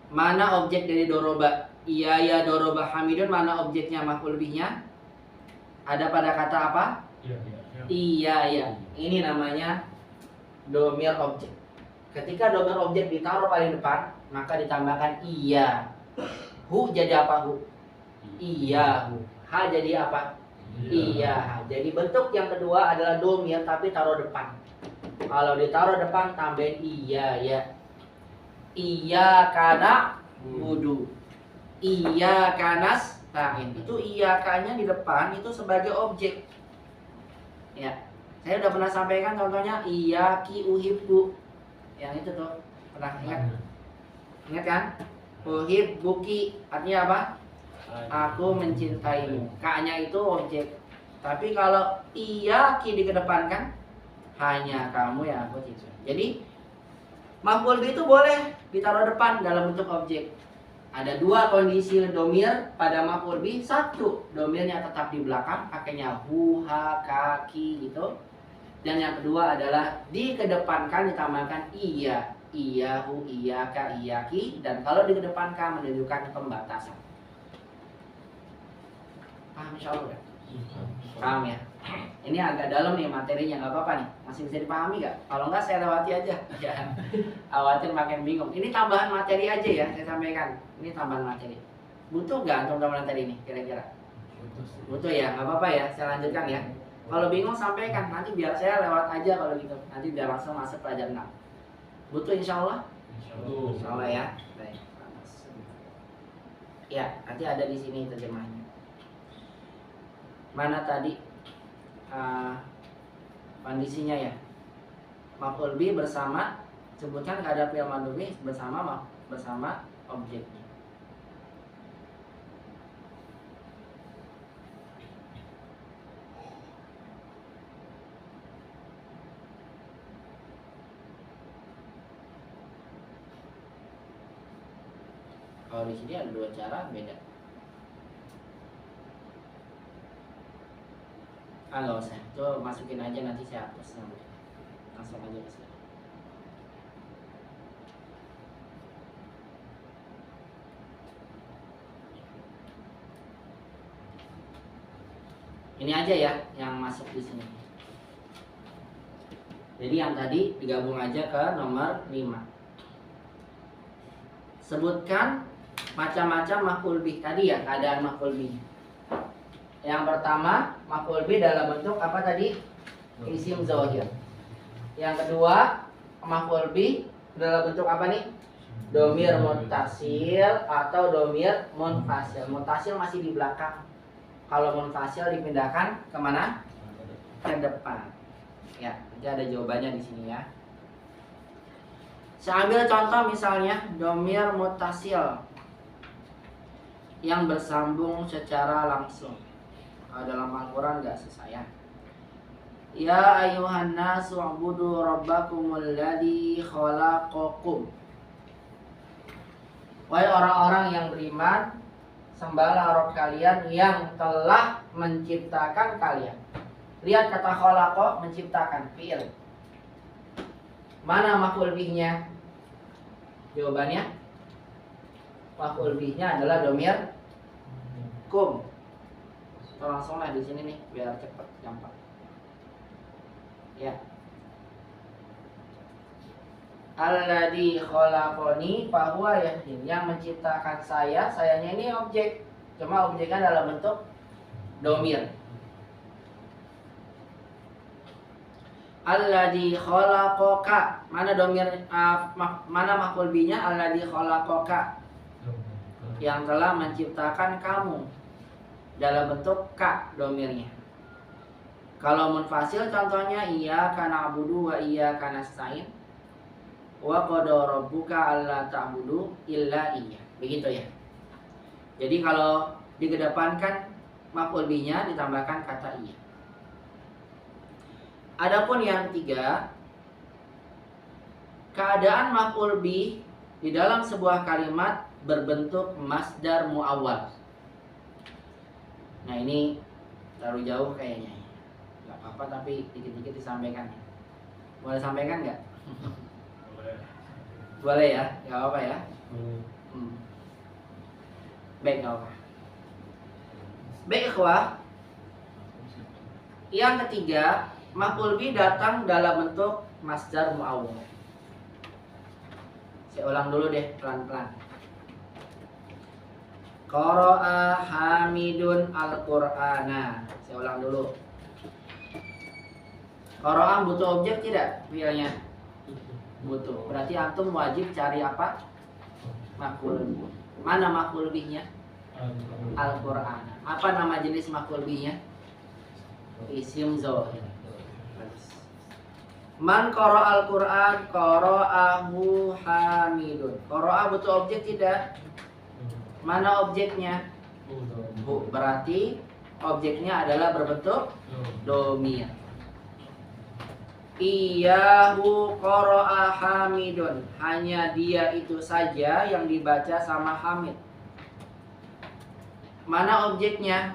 Mana objek dari doroba? Iya ya doroba Hamidun. Mana objeknya maf'ul bihnya? Ada pada kata apa? Iya ya. Ini namanya domir objek. Ketika domir objek ditaruh paling depan, maka ditambahkan iya. Hu jadi apa hu? Iya hu. Ha jadi apa? Iya. Jadi bentuk yang kedua adalah domir tapi taruh depan. Kalau ditaruh depan tambahin iya ya. Iya kana wudu. Iya kanas ta'in. Itu iya kanya di depan itu sebagai objek. Ya. Saya udah pernah sampaikan contohnya iya ki uhibbu. Yang itu tuh. Pernah ingat? Ingat kan? Uhibbuki artinya apa? Aku mencintaimu. K-nya itu objek. Tapi kalau iya ki dikedepankan hanya kamu yang aku cintai. Jadi maf'ul bih itu boleh ditaruh depan dalam bentuk objek. Ada dua kondisi domir pada maf'ul bih. Satu, domirnya tetap di belakang, pakainya hu, ha, ka, ki gitu. Dan yang kedua adalah dikedepankan ditambahkan iya, iya hu, iya ka, iya ki. Dan kalau dikedepankan menunjukkan pembatasan. Paham insyaallah ya? Paham ya? Ini agak dalam nih materinya, nggak apa-apa nih. Masih bisa dipahami nggak? Kalau nggak saya lewati aja. Jangan khawatir makin bingung. Ini tambahan materi aja ya, saya sampaikan. Ini tambahan materi. Butuh nggak untuk materi ini kira-kira? Butuh ya, nggak apa-apa ya. Saya lanjutkan ya. Kalau bingung sampaikan. Nanti biar saya lewat aja kalau gitu. Nanti biar langsung masuk pelajaran 6. Butuh insya Allah? Insya Allah ya. Baik. Ya, nanti ada di sini terjemahnya. Mana tadi kondisinya ya? Maf'ul bih bersama, sebutkan keadaan fi'il madhi bersama objeknya. Kalau di sini ada dua cara beda. Nggak usah, itu masukin aja nanti saya hapus namanya. Langsung aja ke sini. Ini aja ya yang masuk di sini. Jadi yang tadi digabung aja ke nomor 5. Sebutkan macam-macam maf'ul bih tadi ya, keadaan maf'ul bih. Yang pertama, maf'ul bih dalam bentuk apa tadi? Isim zahir. Yang kedua, maf'ul bih dalam bentuk apa nih? Domir muttasil atau domir munfasil. Muttasil masih di belakang. Kalau munfasil dipindahkan kemana? Ke depan. Ya, nanti ada jawabannya di sini ya. Saya ambil contoh misalnya domir muttasil yang bersambung secara langsung. Dalam Al-Quran gak sesaya. Ya ayuhan nasu ubudu rabbakumul ladzi khalaqakum. Wahai orang-orang yang beriman, sembahlah Rabb kalian yang telah menciptakan kalian. Lihat kata khalaqa, menciptakan, fi'il. Mana maf'ul bihnya? Jawabannya maf'ul bihnya adalah domir kum. Langsunglah di sini nih biar cepat gampang. Ya. Alladzi khalaqani fahuwa yahdin. Yang menciptakan saya, sayanya ini objek. Cuma objeknya dalam bentuk domir. Alladzi khalaqaka. Mana domir mana maf'ul binya? Alladzi khalaqaka, yang telah menciptakan kamu, dalam bentuk ka domirnya. Kalau munfasil contohnya iyyaka na'budu wa iyyaka nasta'in wa qada rabbuka alla ta'budu illa iyyah. Begitu ya. Jadi kalau dikedepankan maf'ul binya ditambahkan kata iya. Adapun yang ketiga, keadaan maf'ul bi di dalam sebuah kalimat berbentuk masdar muawwal. Nah ini terlalu jauh kayaknya. Gak apa-apa tapi dikit-dikit disampaikan. Boleh sampaikan nggak? Boleh ya, gak apa-apa ya. Baik, gak apa. Baik ikhwah, yang ketiga, maf'ul bi datang dalam bentuk masdar muawwal. Saya ulang dulu deh pelan-pelan. Qara'a Hamidun al-Qur'ana. Saya ulang dulu. Qara'a butuh objek tidak fiilnya? Butuh. Berarti antum wajib cari apa? Maf'ul. Mana maf'ul bihnya? Al-Qur'an. Apa nama jenis maf'ul bihnya? Isim zahir. Man qara'a al-Qur'an qara'ahu Hamidun. Qara'a butuh objek tidak? Mana objeknya? Bu, berarti objeknya adalah berbentuk domir. Iyahu qara'a Hamidun. Hanya dia itu saja yang dibaca sama Hamid. Mana objeknya?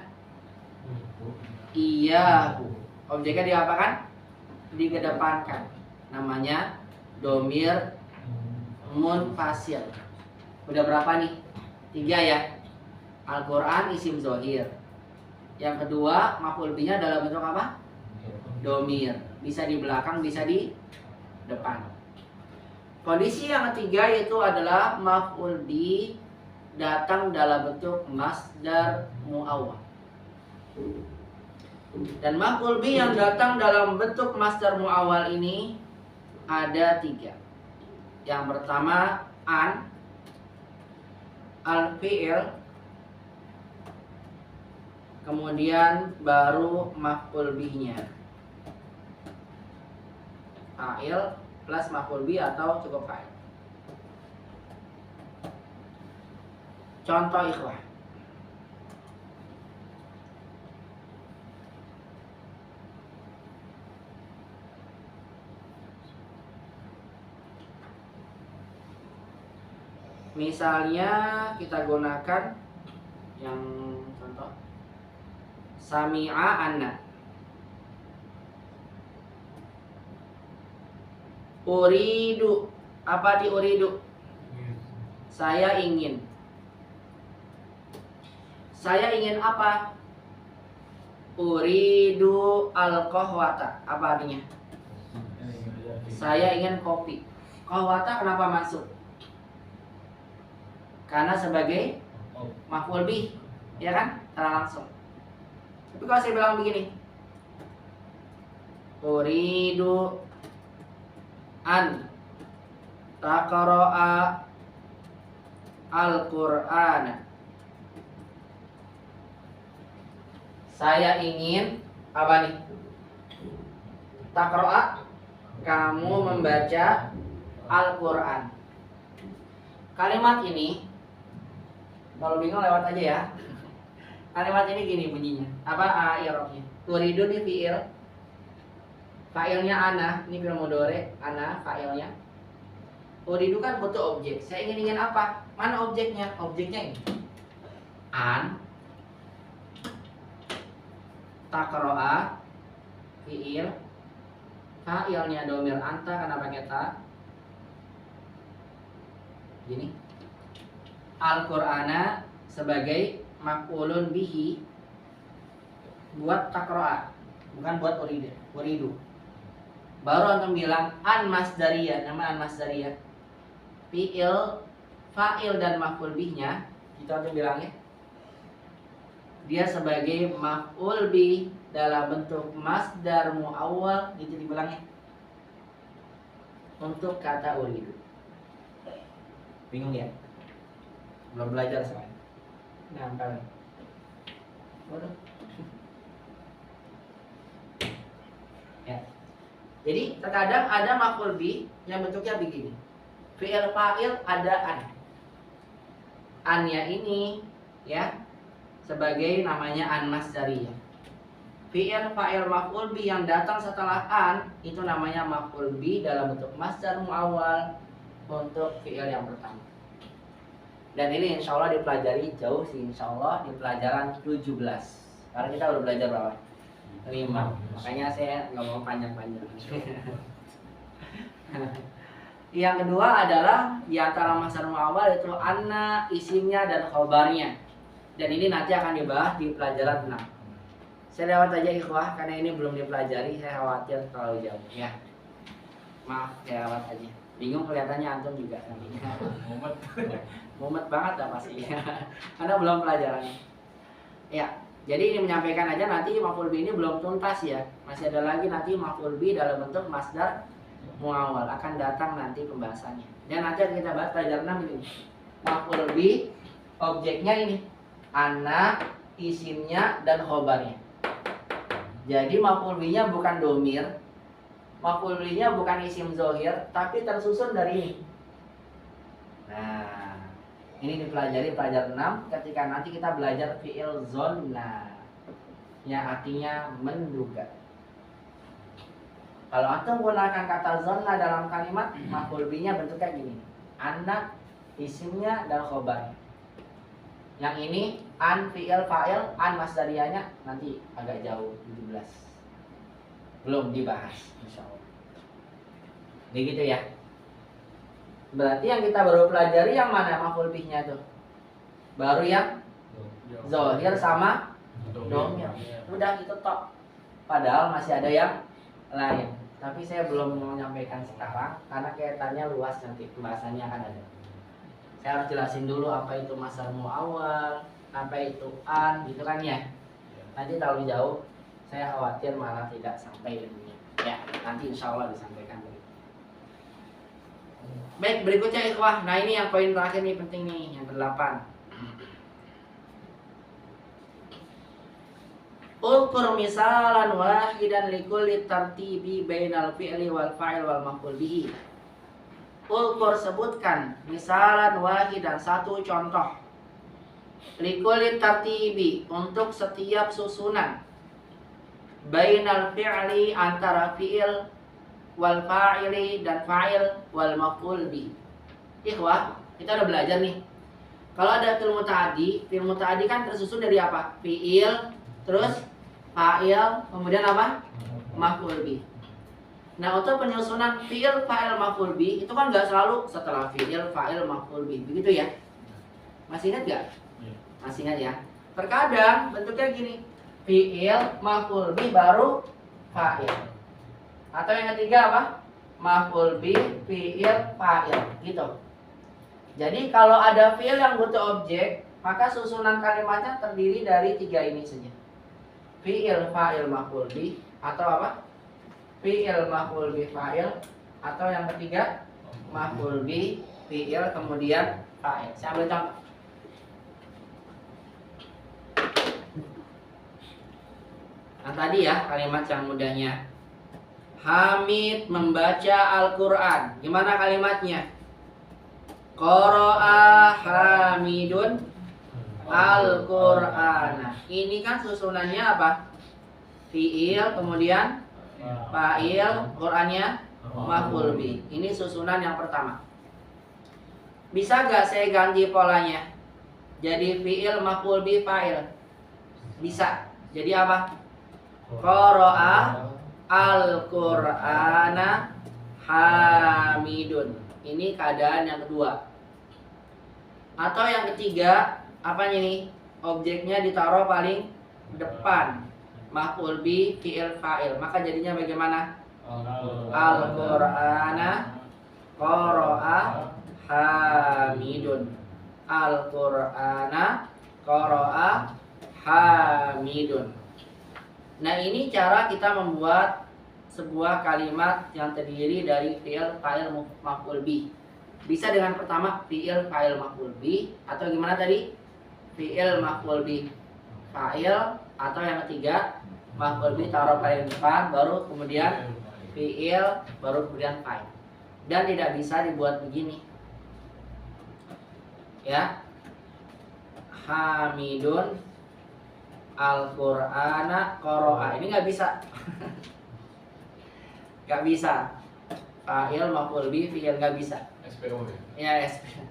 Iyahu. Objeknya diapakan? Dikedepankan. Namanya domir munfasil. Udah berapa nih? 3 ya. Al-Quran isim zahir. Yang kedua maf'ul binya dalam bentuk apa? Domir. Bisa di belakang, bisa di depan. Kondisi yang ketiga yaitu adalah maf'ul bi datang dalam bentuk masdar muawwal. Dan maf'ul bi yang datang dalam bentuk masdar muawwal ini ada 3. Yang pertama an, al-fi'il, kemudian baru maf'ul bihnya. Fa'il plus maf'ul bih atau cukup fa'il. Contoh ikhwah. Misalnya kita gunakan yang contoh sami'a anna. Uridu. Apa di uridu? Saya ingin. Saya ingin apa? Uridu al-qahwata. Apa artinya? Saya ingin kopi. Qahwata kenapa masuk? Karena sebagai maf'ul bih, ya kan? Secara langsung. Tapi kalau saya bilang begini, uridu an taqra'a al-Qur'ana. Saya ingin apa nih? Taqra'a, kamu membaca Al-Qur'an. Kalimat ini kalau bingung lewat aja ya. Kalimat ini gini bunyinya. Apa i'rabnya? Turidu di fi'il. Fa'ilnya ana, ini fi'il mudhari, ana fa'ilnya. Uridu kan butuh objek. Saya ingin apa? Mana objeknya? Objeknya ini. An taqra'a fi'il. Fa'ilnya domir anta karena pakai ta. Gini. Al-Qur'ana sebagai maf'ulun bihi buat taqra'a, bukan buat uridu. Baru antum bilang an masdariyah, nama an masdariyah. Fi'il, fa'il dan maf'ul bihnya, itu antum bilangnya. Dia sebagai maf'ul bih dalam bentuk masdar muawwal, gitu dibilangnya. untuk kata uridu. Bingung ya? Belum belajar soalnya. Nempel. Waduh. Ya. Jadi terkadang ada maf'ul bi yang bentuknya begini. Fi'il fa'il ada an. An-nya ini ya sebagai namanya an masdariyah. Fi'il fa'il maf'ul bi yang datang setelah an itu namanya maf'ul bi dalam bentuk masdar muawwal untuk fi'il yang pertama. Dan ini insya Allah dipelajari jauh sih, insya Allah di pelajaran 17. Karena kita udah belajar berapa? 5. Makanya saya nggak mau panjang-panjang. Yang kedua adalah di antara masdar muawwal itu anna, isimnya dan khobarnya. Dan ini nanti akan dibahas di pelajaran 6. Saya lewat aja ikhwah karena ini belum dipelajari, saya khawatir terlalu jauh ya. Maaf, saya lewat aja. Bingung kelihatannya antum juga nantinya. Mumet banget lah pasti. Karena belum pelajarannya. Ya, jadi ini menyampaikan aja nanti maf'ul bi ini belum tuntas ya. Masih ada lagi nanti maf'ul bi dalam bentuk masdar muawwal akan datang nanti pembahasannya. Dan nanti akan kita bahas pelajaran 6 ini. Maf'ul bi objeknya ini ana, isimnya dan khobarnya. Jadi maf'ul bi-nya bukan domir, maf'ul bi-nya bukan isim zohir, tapi tersusun dari ini. Nah, ini dipelajari pelajaran 6 ketika nanti kita belajar fi'il zonna yang artinya menduga. Kalau antum gunakan kata zonna dalam kalimat, maf'ul bi-nya bentuknya gini. Anak, isimnya dan khobarnya. Yang ini an fi'il fa'il, an masdariyahnya nanti agak jauh 17. Belum dibahas insyaallah. Begitu ya. Berarti yang kita baru pelajari yang mana maf'ul bih-nya tuh? Baru yang zahir sama domir. Udah itu tok. Padahal masih ada yang lain. Tapi saya belum mau menyampaikan sekarang karena kaitannya luas nanti pembahasannya akan ada. Saya harus jelasin dulu apa itu masdar muawwal, apa itu an, gitu kan ya. Nanti terlalu jauh, saya khawatir malah tidak sampai ilmunya. Ya, nanti insya Allah disampaikan. Baik, berikutnya ikhwah. Nah ini yang poin terakhir nih penting nih, yang ke-8. Ulkur misalan wahidan likulli tartibi bainal fi'li wal fa'il wal maf'ul bihi. Ulkur sebutkan misalan wahidan satu contoh. Likulli tartibi untuk setiap susunan. Bainal fi'li antara fi'il wal fa'ili dan fa'il wal maf'ul bi. Ikhwah, kita udah belajar nih. Kalau ada fi'il muta'addi kan tersusun dari apa? Fi'il, terus fa'il, kemudian apa? Maf'ul bi. Nah, untuk penyusunan fi'il, fa'il, maf'ul bi itu kan nggak selalu setelah fi'il, fa'il, maf'ul bi. Begitu ya? Masih ingat nggak? Masih ingat ya? Terkadang bentuknya gini. Fi'il, maf'ul bi baru fa'il. Atau yang ketiga apa? Maf'ul bi, fi'il, fa'il, gitu. Jadi kalau ada fi'il yang butuh objek, maka susunan kalimatnya terdiri dari 3 ini saja. Fi'il, fa'il, maf'ul bi, atau apa? Fi'il, maf'ul bi, fa'il, atau yang ketiga maf'ul bi, fi'il, kemudian fa'il. Saya ambil contoh. Nah tadi ya kalimat yang mudahnya. Hamid membaca Al-Quran. Gimana kalimatnya? Qara'a Hamidun Al-Qur'ana. Ini kan susunannya apa? Fi'il, kemudian fa'il, Qur'annya maf'ul bi. Ini susunan yang pertama. Bisa gak saya ganti polanya? Jadi fi'il, maf'ul bi, fa'il. Bisa. Jadi apa? Qara'a Al-Qur'ana Hamidun. Ini keadaan yang kedua. Atau yang ketiga, apa ini? Objeknya ditaruh paling depan. Maf'ul bi, fi'il, fa'il. Maka jadinya bagaimana? Al-Qur'ana qara'a Hamidun. Al-Qur'ana qara'a Hamidun. Nah ini cara kita membuat sebuah kalimat yang terdiri dari fi'il, fa'il, maf'ul bih. Bisa dengan pertama fi'il, fa'il, maf'ul bih, atau gimana tadi? Fi'il, maf'ul bih, fa'il, atau yang ketiga maf'ul bih taruh paling depan, baru kemudian fi'il, baru kemudian fa'il. Dan tidak bisa dibuat begini. Ya. Hamidun Al-Qur'ana qara'a. Ini nggak bisa. Nggak bisa. Fa'il, maf'ul bih, fi'il nggak bisa. SPO ya? Ya,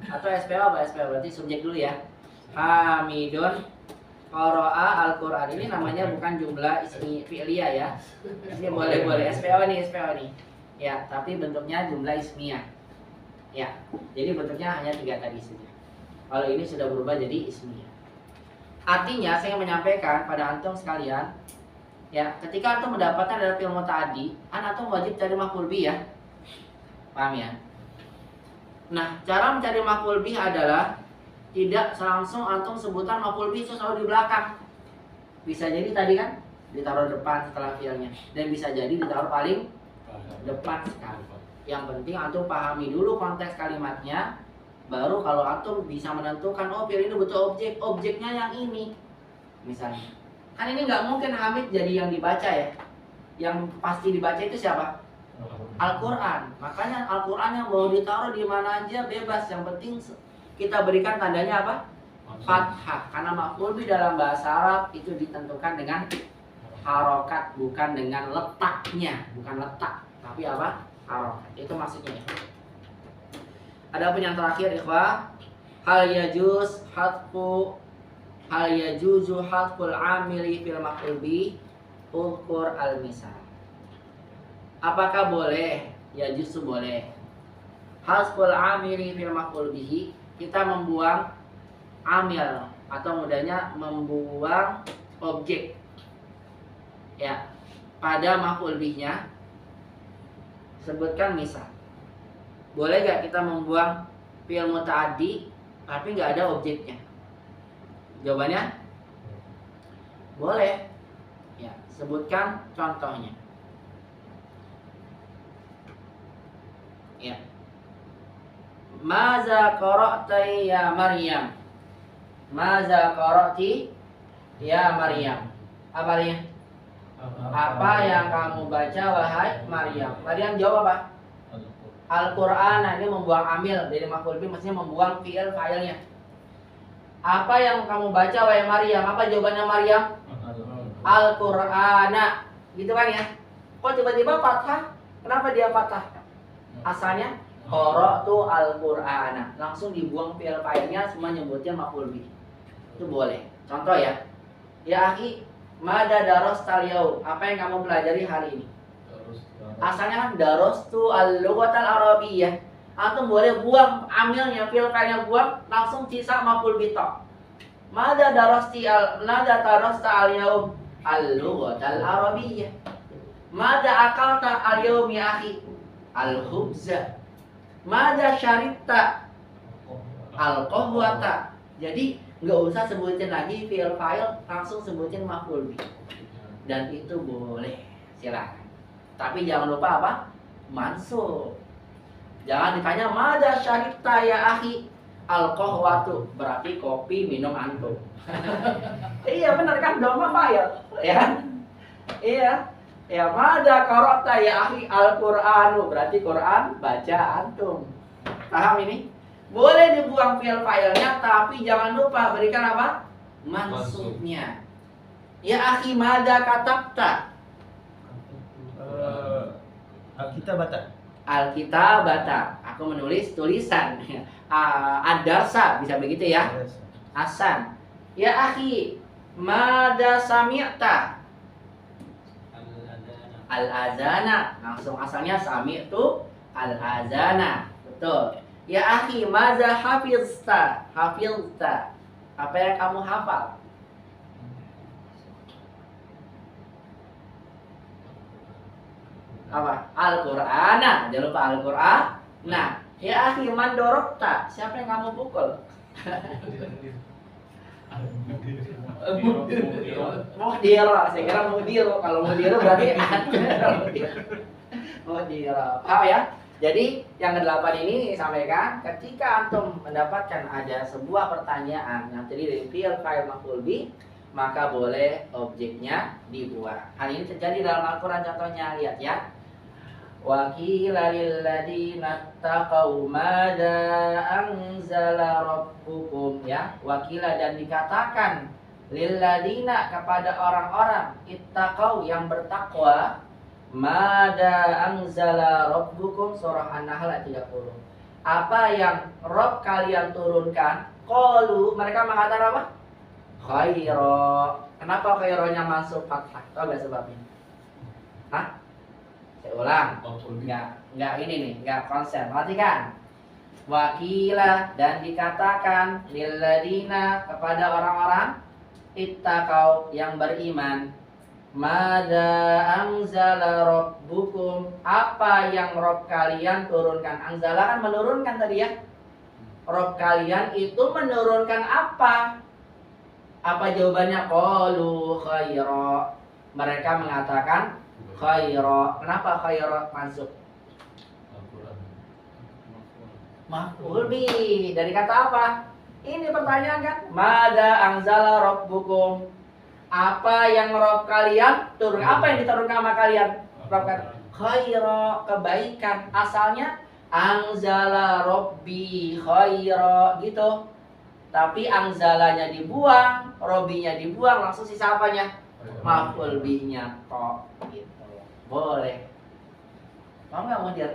atau SPO apa? SPO berarti subjek dulu ya. Hamidun qara'a Al-Qur'an. Ini namanya bukan jumlah ismi fi'liyah ya. Ini boleh SPO nih. Ya, tapi bentuknya jumlah ismiyah. Ya. Jadi bentuknya hanya 3 tadi saja. Kalau ini sudah berubah jadi ismiyah. Artinya saya menyampaikan pada antum sekalian, ya, ketika antum mendapatkan dari fi'il muta'addi, antum wajib cari maf'ul bih ya. Paham ya? Nah, cara mencari maf'ul bih adalah tidak langsung antum sebutan maf'ul bih itu selalu di belakang. Bisa jadi tadi kan ditaruh depan setelah fi'ilnya, dan bisa jadi ditaruh paling depan sekali. Yang penting antum pahami dulu konteks kalimatnya. Baru kalau antum bisa menentukan, oh fi'il ini butuh objeknya yang ini. Misalnya, kan ini nggak mungkin Hamid jadi yang dibaca ya. Yang pasti dibaca itu siapa? Al-Quran. Makanya Al-Quran yang mau ditaruh di mana aja bebas. Yang penting kita berikan tandanya apa? Fathah. Karena maf'ul bih dalam bahasa Arab itu ditentukan dengan harokat, bukan dengan letaknya. Bukan letak, tapi apa? Harokat. Itu maksudnya ya. Ada pun yang terakhir ikhwah, hal yajuzu hadful amili fil maf'ul bih ukur al-misal. Apakah boleh? Ya justru boleh. Hadful amili fil maf'ul bih, kita membuang amil atau mudahnya membuang objek ya pada maf'ul bihnya. Sebutkan misal. Boleh gak kita membuang fi'il muta'addi tapi gak ada objeknya? Jawabannya boleh. Ya, sebutkan contohnya. Ya. Maza qara'ti ya Maryam. Maza qara'ti ya Maryam. Apa artinya? Apa yang kamu baca wahai Maryam? Maryam jawab apa? Al-Qur'an. Nah, ini membuang amil dari maf'ul bih, maksudnya membuang fi'il fa'ilnya. Apa yang kamu baca wahai Maryam? Apa jawabannya Maryam? Al-Qur'ana. Gitu kan ya? Kok tiba-tiba fathah? Kenapa dia fathah? Asalnya qara'tu al-Qur'ana. Langsung dibuang fi'il fa'ilnya, semua nyebutnya maf'ul bih. Itu boleh. Contoh ya. Ya akhi, mada darastal yaum? Apa yang kamu pelajari hari ini? Asalnya kan darastu al-lughatal arabiyyah. Antum boleh buang amilnya, fi'il fa'ilnya buang, langsung sisa maf'ul bih tok. Mada darasta al-yaum? Al-lughatal arabiyyah. Mada akalta al-yaum ya akhi? Al-khubza. Mada syaribta? Al-qahwata. Jadi nggak usah sebutin lagi fi'il fa'il, langsung sebutin maf'ul bih. Dan itu boleh, silakan. Tapi jangan lupa apa? Mansub. Jangan ditanya mada syaribta ya akhi? Al-qahwatu, berarti kopi minum antum. Iya benar kan, doma fa'il, ya kan? Iya. Ya mada qara'ta ya akhi? Al-Qur'anu, berarti Quran baca antum. Paham ini? Boleh dibuang fi'il fa'ilnya, tapi jangan lupa berikan apa? Mansubnya. Ya akhi mada katabta? Alkitabata. Alkitabata. Aku menulis tulisan. Ad-darsa, bisa begitu ya? Hasan. Ya akhi, mada sami'ta? Al-azana. Langsung asalnya sami'tu al-azana. Betul. Ya akhi, mada hafizta? Hafizta. Apa yang kamu hafal? Apa? Al-Qur'ana. Jangan lupa Al-Qur'an. Nah, ya akhi man dorokta? Siapa yang kamu pukul? Muhdiro, saya kira mudiro. Kalau mudiro berarti mudiro. Paham ya? Jadi yang ke-8 ini sampaikan ketika antum mendapatkan ada sebuah pertanyaan yang terdiri dari fi'il, fa'il, maf'ul bih, maka boleh objeknya dibuang. Hal ini terjadi dalam Al-Qur'an, contohnya lihat ya. Wa qila lil ladzina taqaw madza anzala rabbukum ya. Wa qila dan dikatakan lil ladzina kepada orang-orang ittaqau yang bertakwa, madza anzala rabbukum, surah An-Nahl ayat 30. Apa yang Rabb kalian turunkan? Qalu, mereka mengatakan apa? Khaira. Kenapa khaironya masuk fathah? Tahu gak sebabnya? Hah? Saya ulang. Enggak ini nih, enggak konsen. Perhatikan. Wakila dan dikatakan lilladina kepada orang-orang ittaqau yang beriman. Madza anzala rabbukum, apa yang Rabb kalian turunkan? Anzala kan menurunkan tadi ya. Rabb kalian itu menurunkan apa? Apa jawabannya? Qalu khaira. Mereka mengatakan khaira. Kenapa khaira masuk? Maf'ul bih. Dari kata apa? Ini pertanyaan kan? Madza anzala rabbukum. Apa yang Rabb kalian turun? Apa yang diturunkan sama kalian? Rabb kalian khaira, kebaikan. Asalnya anzala rabbi khaira gitu. Tapi anzalanya dibuang, robbinya dibuang, langsung sisa apanya? Maf'ul bihnya kok gitu. Boleh. Mau nggak mau dia?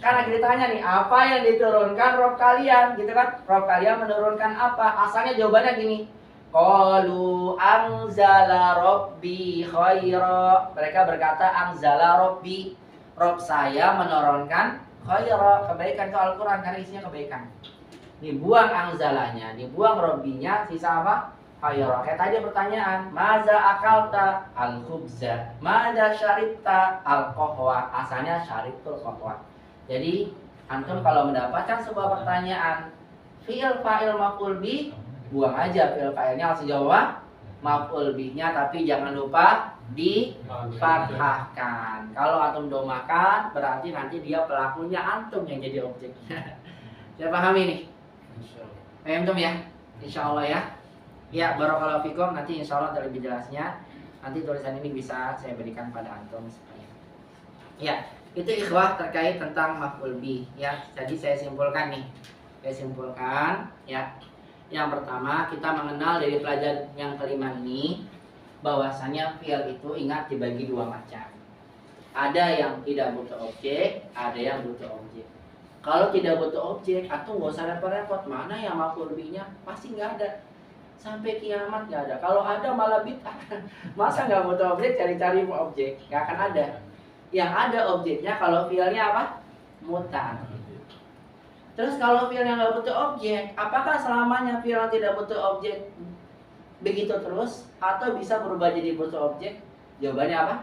Kan lagi ditanya nih, apa yang diturunkan Rabb kalian, gitu kan? Rabb kalian menurunkan apa? Asalnya jawabannya gini. Qalu anzala rabbi khaira. Mereka berkata anzala rabbi. Rabb saya menurunkan khaira, kebaikan. Itu Al-Qur'an karena isinya kebaikan. Dibuang anzalanya, dibuang robbinya, sisa apa? Khaira. Kayak tadi pertanyaan, maza akalta al-khubza, maza syaribta al-qahwa. Asalnya syaribtul qahwa. Jadi antum kalau mendapatkan sebuah pertanyaan fi'il, fa'il, maf'ul bih, buang aja fi'il fa'ilnya, langsung jawab maf'ul bihnya, tapi jangan lupa difathahkan. Kalau antum domakan berarti nanti dia pelakunya, antum yang jadi objeknya. Saya paham ini? Antum ya? Insyaallah ya. Ya, barakallahu fikum. Nanti insyaallah lebih jelasnya. Nanti tulisan ini bisa saya berikan pada antum supaya. Ya, itu ikhwah terkait tentang maf'ul bih ya. Jadi saya simpulkan nih. Saya simpulkan ya. Yang pertama, kita mengenal dari pelajaran yang kelima ini bahwasanya fi'il itu ingat dibagi dua macam. Ada yang tidak butuh objek, ada yang butuh objek. Kalau tidak butuh objek, atau nggak usah repot-repot. Mana yang maf'ul bihnya? Pasti nggak ada. Sampai kiamat nggak ada. Kalau ada malah bid'ah. Masa nggak butuh objek, cari-cari objek? Nggak akan ada. Yang ada objeknya kalau fi'ilnya apa? Muta. Terus kalau fi'il yang nggak butuh objek, apakah selamanya fi'il yang tidak butuh objek begitu terus? Atau bisa berubah jadi butuh objek? Jawabannya apa?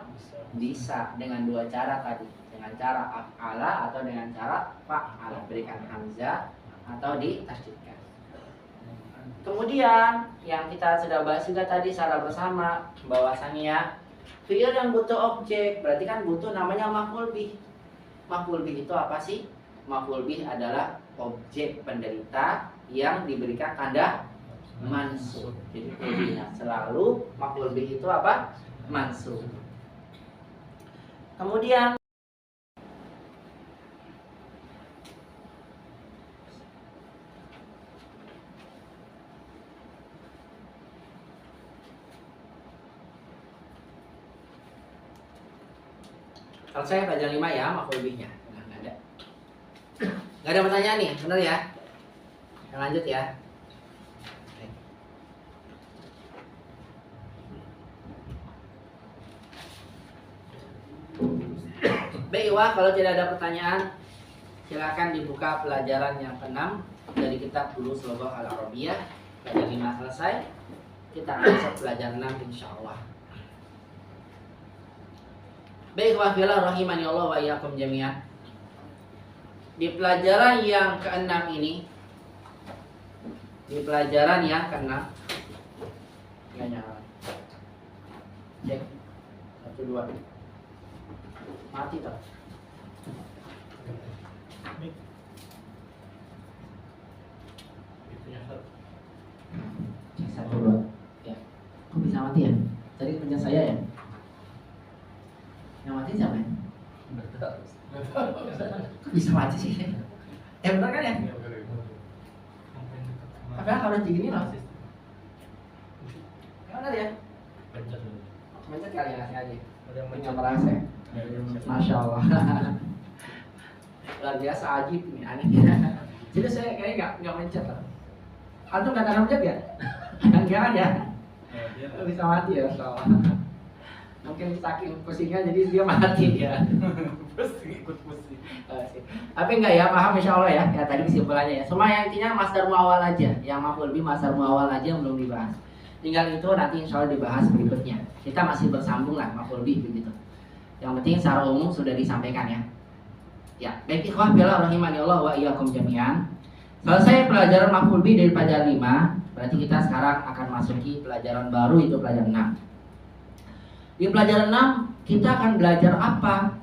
Bisa. Dengan dua cara tadi. Dengan cara af'ala atau dengan cara fa'ala, berikan hamzah atau ditasydidkan. Kemudian yang kita sudah bahas juga tadi secara bersama bahwasannya fi'il yang butuh objek berarti kan butuh namanya maf'ul bih. Maf'ul bih itu apa sih? Maf'ul bih adalah objek penderita yang diberikan tanda mansub. Jadi kuncinya selalu maf'ul bih itu apa? Mansub. Kemudian kalau saya pelajaran 5 ya, maf'ul bihnya. Nah, nggak ada. Nggak ada pertanyaan nih, bener ya? Kita lanjut ya. Baik, wah, kalau tidak ada pertanyaan, silakan dibuka pelajaran yang ke-6 dari kitab Durusul Lughah Al-Arabiyyah. Pelajaran 5 selesai. Kita masuk pelajaran 6 insyaallah. Baik, wa fillah rahimani Allah wa iyyakum jami'an. Di pelajaran yang ke-6 ini, di pelajaran yang ke-6 Nggak nyala. Cek. 1, 2. Mati toh. Mik. Cek 1, 2. Ya. Kok bisa mati ya? Tadi pencet saya ya? Yang mati siapa ya? Kok bisa mati sih? Benar kan ya? Padahal harus begini loh. Benar ya? Pencet kali ya, aja. Nggak merasa ya? Masya Allah. Luar biasa, ajib ini, aneh. Jadi saya kayaknya nggak mencet loh. Antum nggak akan mencet ya? Enggak kan ya? Lu bisa mati ya, Masya Allah. Mungkin saking pusingnya jadi dia mati ya. Ikut pusing. Tapi enggak ya, paham insya Allah ya. Ya tadi kesimpulannya ya. Semua yang intinya masdar muawwal aja. Yang maf'ul bih masdar muawwal aja yang belum dibahas. Tinggal itu nanti insya Allah dibahas berikutnya. Kita masih bersambung lah maf'ul bih begitu. Yang penting secara umum sudah disampaikan ya. Ya, baik ikhwah fillah rahimani Allah wa iyyakum jami'an. Selesai pelajaran maf'ul bih dari pelajaran 5, berarti kita sekarang akan masuki pelajaran baru, itu pelajaran 6. Di pelajaran 6 kita akan belajar apa?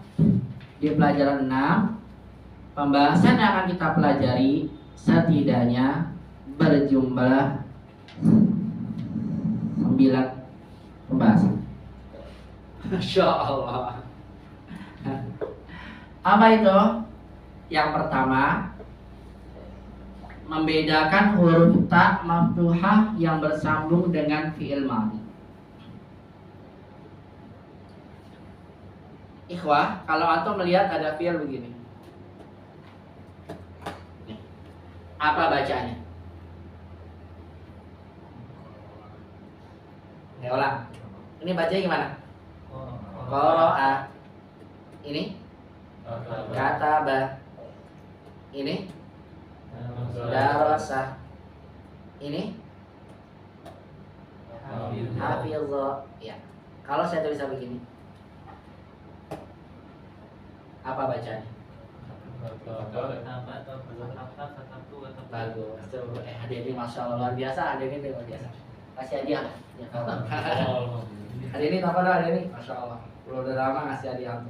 Di pelajaran 6 pembahasan yang akan kita pelajari setidaknya berjumlah 9 pembahasan. Masya Allah. Apa itu? Yang pertama, membedakan huruf ta maftuhah yang bersambung dengan fi'il madhi. Ikhwah, kalau antum melihat ada fi'il begini, apa bacanya? Ya ulang. Ini bacanya gimana? Qara'a. Ini kataba. Ini darasa. Ini hafizha. Ya. Kalau saya tulis begini, apa bacanya? Bagus. Tuh, hadirin masya Allah luar biasa, hadirin luar biasa. Kasih hadiah. Ya, hadirin apa dah hadirin? Masya Allah. Udah lama ngasih hadiah.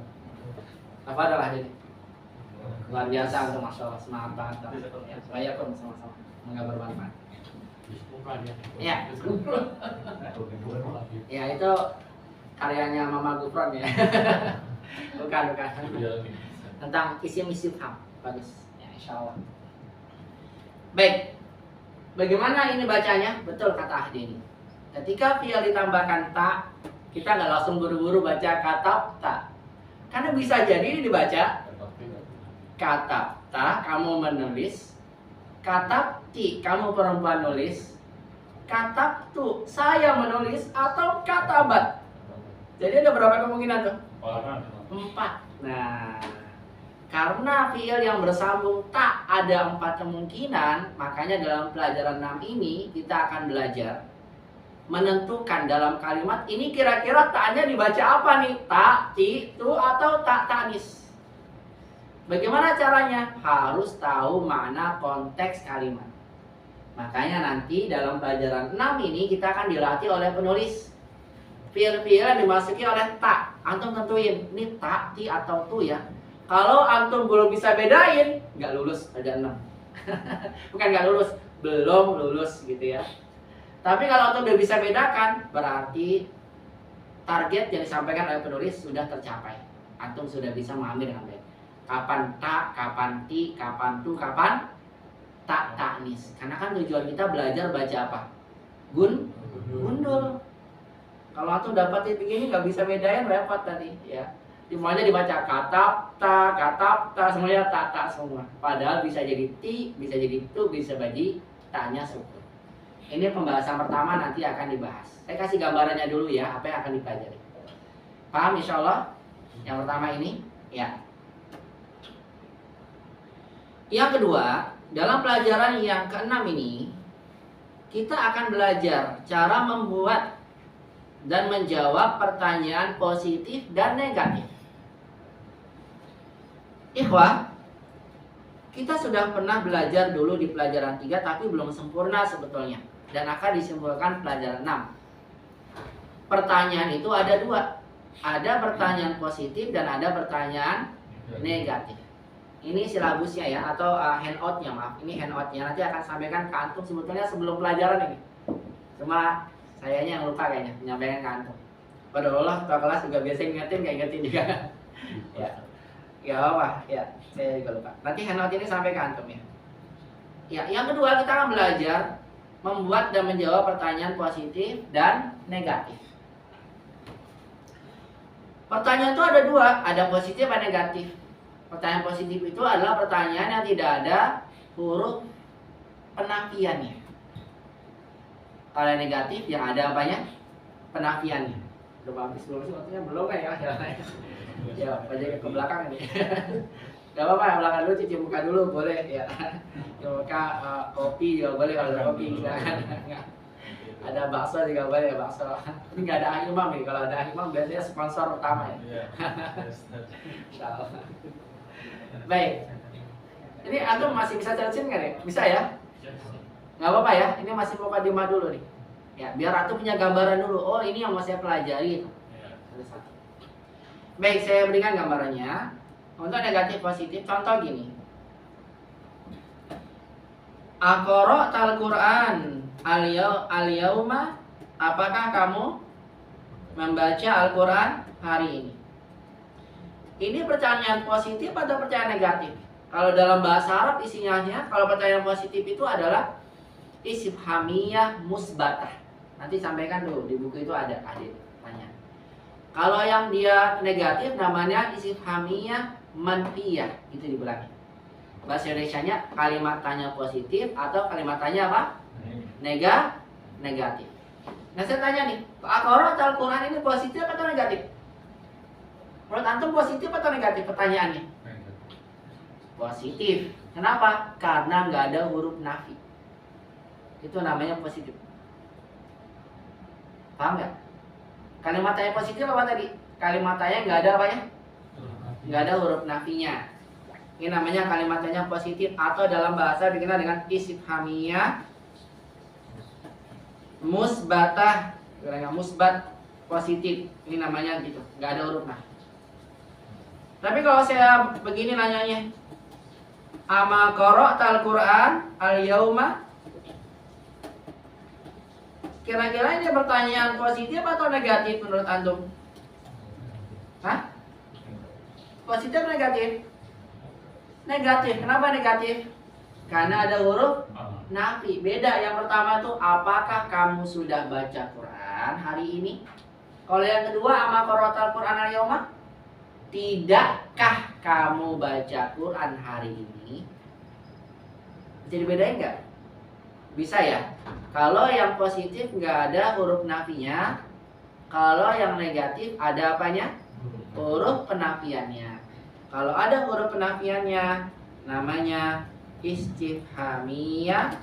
Apa adalah hadirin? Luar biasa untuk masya Allah, semangat banget. Ya, supaya pun sama-sama semoga bermanfaat. Ya. Ya itu karyanya Mama Gufron ya. Bukan. Tentang isim istifham. Bagus. Ya, insya Allah. Baik. Bagaimana ini bacanya? Betul kata Ahdi ini. Ketika fi'il ditambahkan ta, kita nggak langsung buru-buru baca katab ta. Karena bisa jadi ini dibaca katab ta, kamu menulis. Katab ti, kamu perempuan nulis. Katab tu, saya menulis. Atau katabat. Jadi ada berapa kemungkinan tuh? 4. Nah, karena fi'il yang bersambung tak ada 4 kemungkinan, makanya dalam pelajaran 6 ini kita akan belajar menentukan dalam kalimat ini kira-kira taknya dibaca apa nih? Tak, ti, tu, atau tak tanis. Bagaimana caranya? Harus tahu makna konteks kalimat. Makanya nanti dalam pelajaran 6 ini kita akan dilatih oleh penulis. Fi'il-fi'il yang dimasuki oleh tak. Antum tentuin, ini tak, ti, atau tu ya. Kalau antum belum bisa bedain, nggak lulus pelajaran 6. Bukan nggak lulus, belum lulus gitu ya. Tapi kalau antum udah bisa bedakan, berarti target yang disampaikan oleh penulis sudah tercapai. Antum sudah bisa memahami dengan baik. Kapan tak, kapan ti, kapan tu, kapan tak taknis. Karena kan tujuan kita belajar baca apa? Gundul. Kalau antum dapat begini nggak bisa bedain, repot tadi ya. Semuanya dibaca katab ta, semuanya tak semua. Padahal bisa jadi ti, bisa jadi tu, bisa jadi taknya sukun. Ini pembahasan pertama, nanti akan dibahas. Saya kasih gambarannya dulu ya, apa yang akan dipelajari. Paham insya Allah? Yang pertama ini, ya. Yang kedua, dalam pelajaran yang ke-6 ini, kita akan belajar cara membuat dan menjawab pertanyaan positif dan negatif. Ikhwah, kita sudah pernah belajar dulu di pelajaran 3 tapi belum sempurna sebetulnya, dan akan disimpulkan pelajaran 6. pertanyaan itu ada dua. Ada pertanyaan positif dan ada pertanyaan negatif. Ini silabusnya ya, atau handoutnya, maaf. Ini handoutnya, nanti akan sampaikan ke antum sebetulnya sebelum pelajaran ini. Cuma sayanya yang lupa kayaknya menyampaikan ke antum. Padahal Allah ketua kelas juga biasa ngingetin, gak ingetin juga. Ya, ya apa? Ya, saya juga lupa. Nanti handout ini sampai ke antum ya. Ya, yang kedua kita akan belajar membuat dan menjawab pertanyaan positif dan negatif. Pertanyaan itu ada dua, ada positif dan negatif. Pertanyaan positif itu adalah pertanyaan yang tidak ada huruf penafiannya. Kalau negatif yang ada apanya? Penafiannya. Belum habis waktunya belum ya. Ya, baca ke belakang ini. Gak apa-apa, belakang dulu cuci muka dulu boleh ya. Cuci muka, kopi juga boleh kalau ada kopi kita. Ada bakso juga boleh, bakso. Ini nggak ada imam nih. Kalau ada imam biasanya sponsor utama ya. Insyaallah. Baik. Ini antum masih bisa terusin nggak nih? Bisa ya? Nggak apa-apa ya. Ini masih mukadimah dulu nih. Ya, biar antum punya gambaran dulu. Oh, ini yang mau saya pelajari. Baik, saya berikan gambarannya. Untuk negatif positif, contoh gini. Aqra'tal Qur'an al-yauma, apakah kamu membaca Al-Qur'an hari ini? Ini pertanyaan positif atau pertanyaan negatif? Kalau dalam bahasa Arab isinya, kalau pertanyaan positif itu adalah istifhamiyah musbatah. Nanti sampaikan dulu di buku itu ada tanya. Kalau yang dia negatif namanya istifhamiyah manfiyah, itu dibilangnya. Bahasa Indonesianya kalimat tanya positif atau kalimat tanya apa? Negatif. Nah, saya tanya nih, Aqra'tal Qur'an ini positif atau negatif? Menurut antum positif atau negatif pertanyaannya? Positif. Kenapa? Karena nggak ada huruf nafi. Itu namanya positif. Paham nggak? Kalimat tanya positif apa tadi? Kalimat tanya nggak ada apanya? Nggak ada huruf nafinya. Ini namanya kalimat tanya positif, atau dalam bahasa dikenal dengan istifhamiyah musbatah. Dengan musbat positif. Ini namanya gitu. Nggak ada huruf nafi. Tapi kalau saya begini nanyanya, ama qara'tal Qur'an al-yauma, kira-kira ini pertanyaan positif atau negatif menurut antum? Hah? Positif atau negatif? Negatif. Kenapa negatif? Karena ada huruf nafi. Beda. Yang pertama tuh, apakah kamu sudah baca Quran hari ini? Kalau yang kedua, ama qara'tal Qur'an al-yauma, tidakkah kamu baca Quran hari ini? Bisa dibedain nggak? Bisa ya. Kalau yang positif nggak ada huruf nafinya, kalau yang negatif ada apanya? Huruf penafiannya. Kalau ada huruf penafiannya, namanya istifhamiyah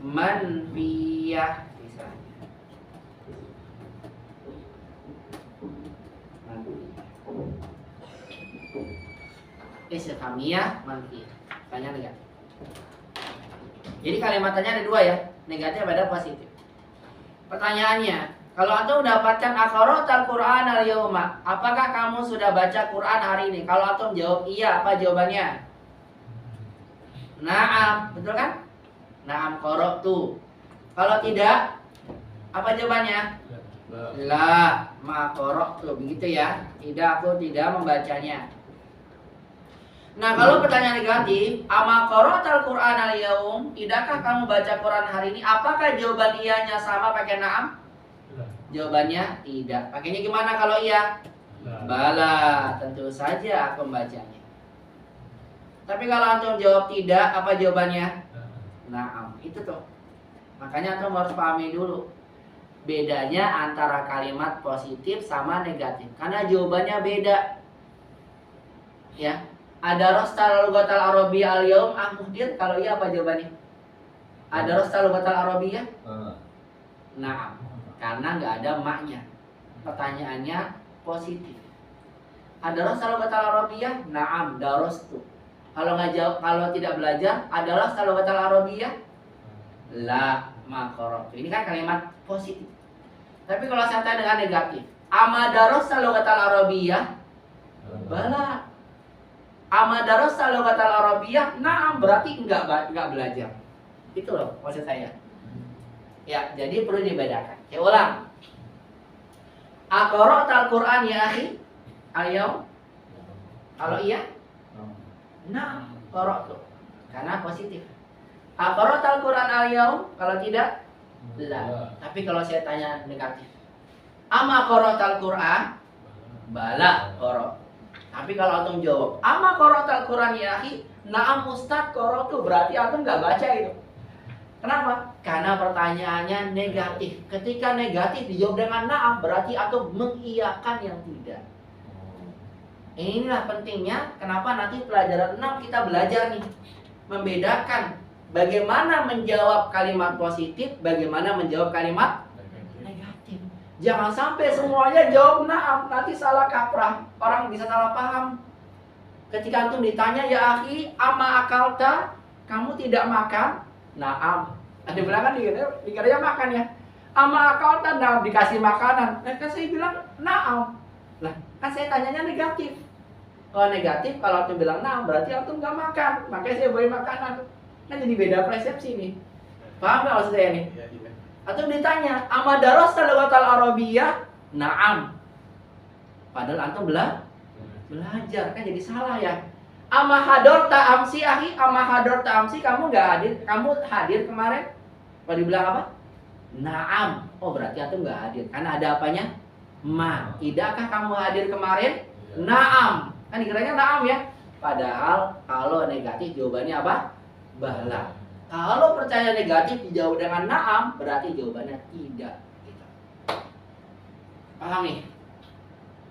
manfiyah. Istifhamiyah manfiyah. Tanya negatif. Jadi kalimatnya ada dua ya, negatif ada positif. Pertanyaannya, kalau antum mendapatkan aqra'tal Qur'an al-yauma, apakah kamu sudah baca Quran hari ini? Kalau antum jawab iya, apa jawabannya? Naam, betul kan? Naam qara'tu. Kalau tidak, apa jawabannya? La ma qara'tu, begitu ya. Tidak, aku tidak membacanya. Nah, kalau pertanyaan negatif, ama qara'tal Qur'an al-yaum, tidakkah kamu baca Quran hari ini? Apakah jawaban iyanya sama pakai na'am? Jawabannya tidak. Pakainya gimana kalau iya? Bala, tentu saja aku membacanya. Tapi kalau antum jawab tidak, apa jawabannya? Na'am. Itu tuh. Makanya antum harus pahami dulu bedanya antara kalimat positif sama negatif. Karena jawabannya beda. Ya. Ada rostal lugatal arabiyah al-yaum muhdir, kalau iya apa jawabannya? Ada rostal lugatal arabiyah? Nah, karena nggak ada maknya. Pertanyaannya positif. Ada rostal lugatal arabiyah? Naam, darostu. Kalau nggak jawab, kalau tidak belajar, ada rostal lugatal arabiyah? La ma qara'tu. Ini kan kalimat positif. Tapi kalau saya tanya dengan negatif, amadarosa logatal arabiyah? Bala. Amadarosa logatal arabiyah? Nah, berarti enggak belajar. Itu loh maksud saya. Ya, jadi perlu dibedakan. Saya ulang. Aqra'tal Qur'an ya akhi? Ayo. Kalau iya? Nah, qara'tu. Karena positif. Aqra'tal Qur'an al-yaum? Kalau tidak? La. Tapi kalau saya tanya negatif. Ama qara'tal Qur'an? Bala, qara'. Tapi kalau antum jawab, ama qara'tal Qur'an ya akhi? Na'am Ustaz, qara'tu. Berarti antum enggak baca itu. Kenapa? Karena pertanyaannya negatif. Ketika negatif dijawab dengan na'am, berarti antum mengiyakan yang tidak. Inilah pentingnya kenapa nanti pelajaran 6 kita belajar nih. Membedakan bagaimana menjawab kalimat positif, bagaimana menjawab kalimat negatif. Jangan sampai semuanya jawab na'am, nanti salah kaprah. Orang bisa salah paham. Ketika antum ditanya, ya akhi, ama akalta, kamu tidak makan? Na'am. Ada bilang kan dikiranya makan ya. Ama akalta, nah dikasih makanan. Kan saya bilang na'am. Lah, kan saya tanyanya negatif. Kalau negatif, kalau antum bilang na'am, berarti antum nggak makan. Makanya saya beri makanan. Kan jadi beda persepsi nih. Paham nggak maksud saya nih? Atau ditanya, amadarosa logatal arabiyah? Na'am. Padahal antum belajar, kan jadi salah ya. Ama hador ta'amsi akhi, ama hador ta'amsi, kamu nggak hadir, kamu hadir kemarin? Kalau dibilang apa? Na'am. Oh berarti antum nggak hadir, karena ada apanya? Ma. Tidakkah kamu hadir kemarin? Na'am. Kan dikiranya na'am ya. Padahal kalau negatif jawabannya apa? Bala. Kalau percaya negatif dijawab dengan na'am, berarti jawabannya tidak. Gitu. Paham nih?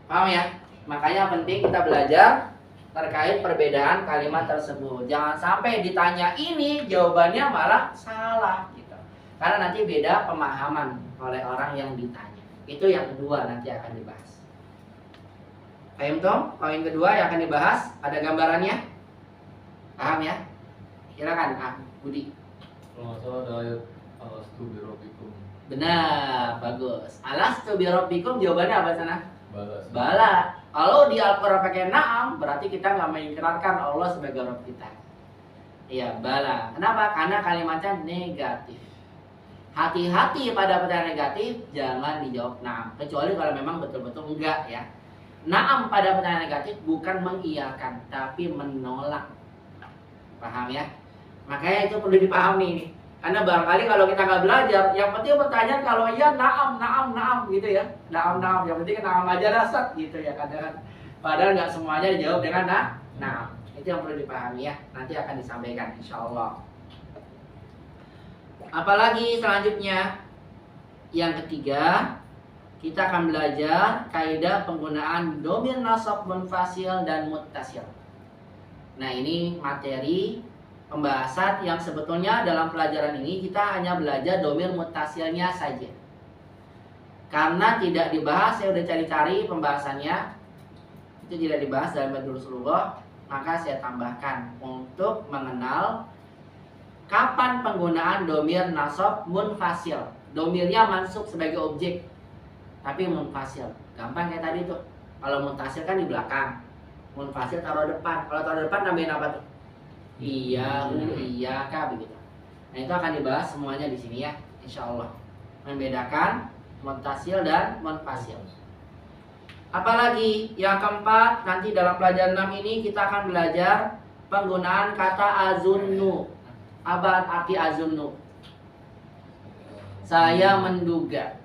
Paham ya? Makanya penting kita belajar terkait perbedaan kalimat tersebut. Jangan sampai ditanya ini jawabannya malah salah gitu. Karena nanti beda pemahaman oleh orang yang ditanya. Itu yang kedua nanti akan dibahas. Paham toh? Poin kedua yang akan dibahas ada gambarannya. Paham ya? Silakan Budi. Kalau nggak salah ada ayat alastu birabbikum. Benar, bagus. Alastu birabbikum jawabannya apa sana? Balas. Bala. Kalau di Al-Quran pakai na'am, berarti kita nggak mengikirkan Allah sebagai Rabb kita. Iya, bala. Kenapa? Karena kalimatnya negatif. Hati-hati pada pertanyaan negatif, jangan dijawab na'am. Kecuali kalau memang betul-betul enggak ya. Na'am pada pertanyaan negatif bukan mengiyakan, tapi menolak. Paham ya? Makanya itu perlu dipahami nih. Karena barangkali kalau kita nggak belajar, yang penting pertanyaan kalau iya na'am gitu ya. Na'am. Yang penting na'am aja dasar gitu ya kadang. Padahal nggak semuanya dijawab dengan na'am. Itu yang perlu dipahami ya. Nanti akan disampaikan insya Allah. Apalagi selanjutnya yang ketiga, kita akan belajar kaidah penggunaan dhamir nasab munfasil dan muttasil. Nah ini materi pembahasan yang sebetulnya dalam pelajaran ini kita hanya belajar dhamir muttasilnya saja. Karena tidak dibahas, saya udah cari-cari pembahasannya, itu tidak dibahas dalam Badrul Sulughoh, maka saya tambahkan untuk mengenal kapan penggunaan dhamir nasab munfasil. Dhamirnya mansub sebagai objek, tapi munfasil. Gampang kayak tadi tuh. Kalau munfasil kan di belakang, munfasil taruh depan. Kalau taruh depan nambahin apa tuh? Iya, kah begitu. Nah itu akan dibahas semuanya di sini ya, insya Allah. Membedakan muttasil dan munfasil. Apalagi yang keempat, nanti dalam pelajaran 6 ini kita akan belajar penggunaan kata azunnu. Apa arti azunnu? Saya menduga.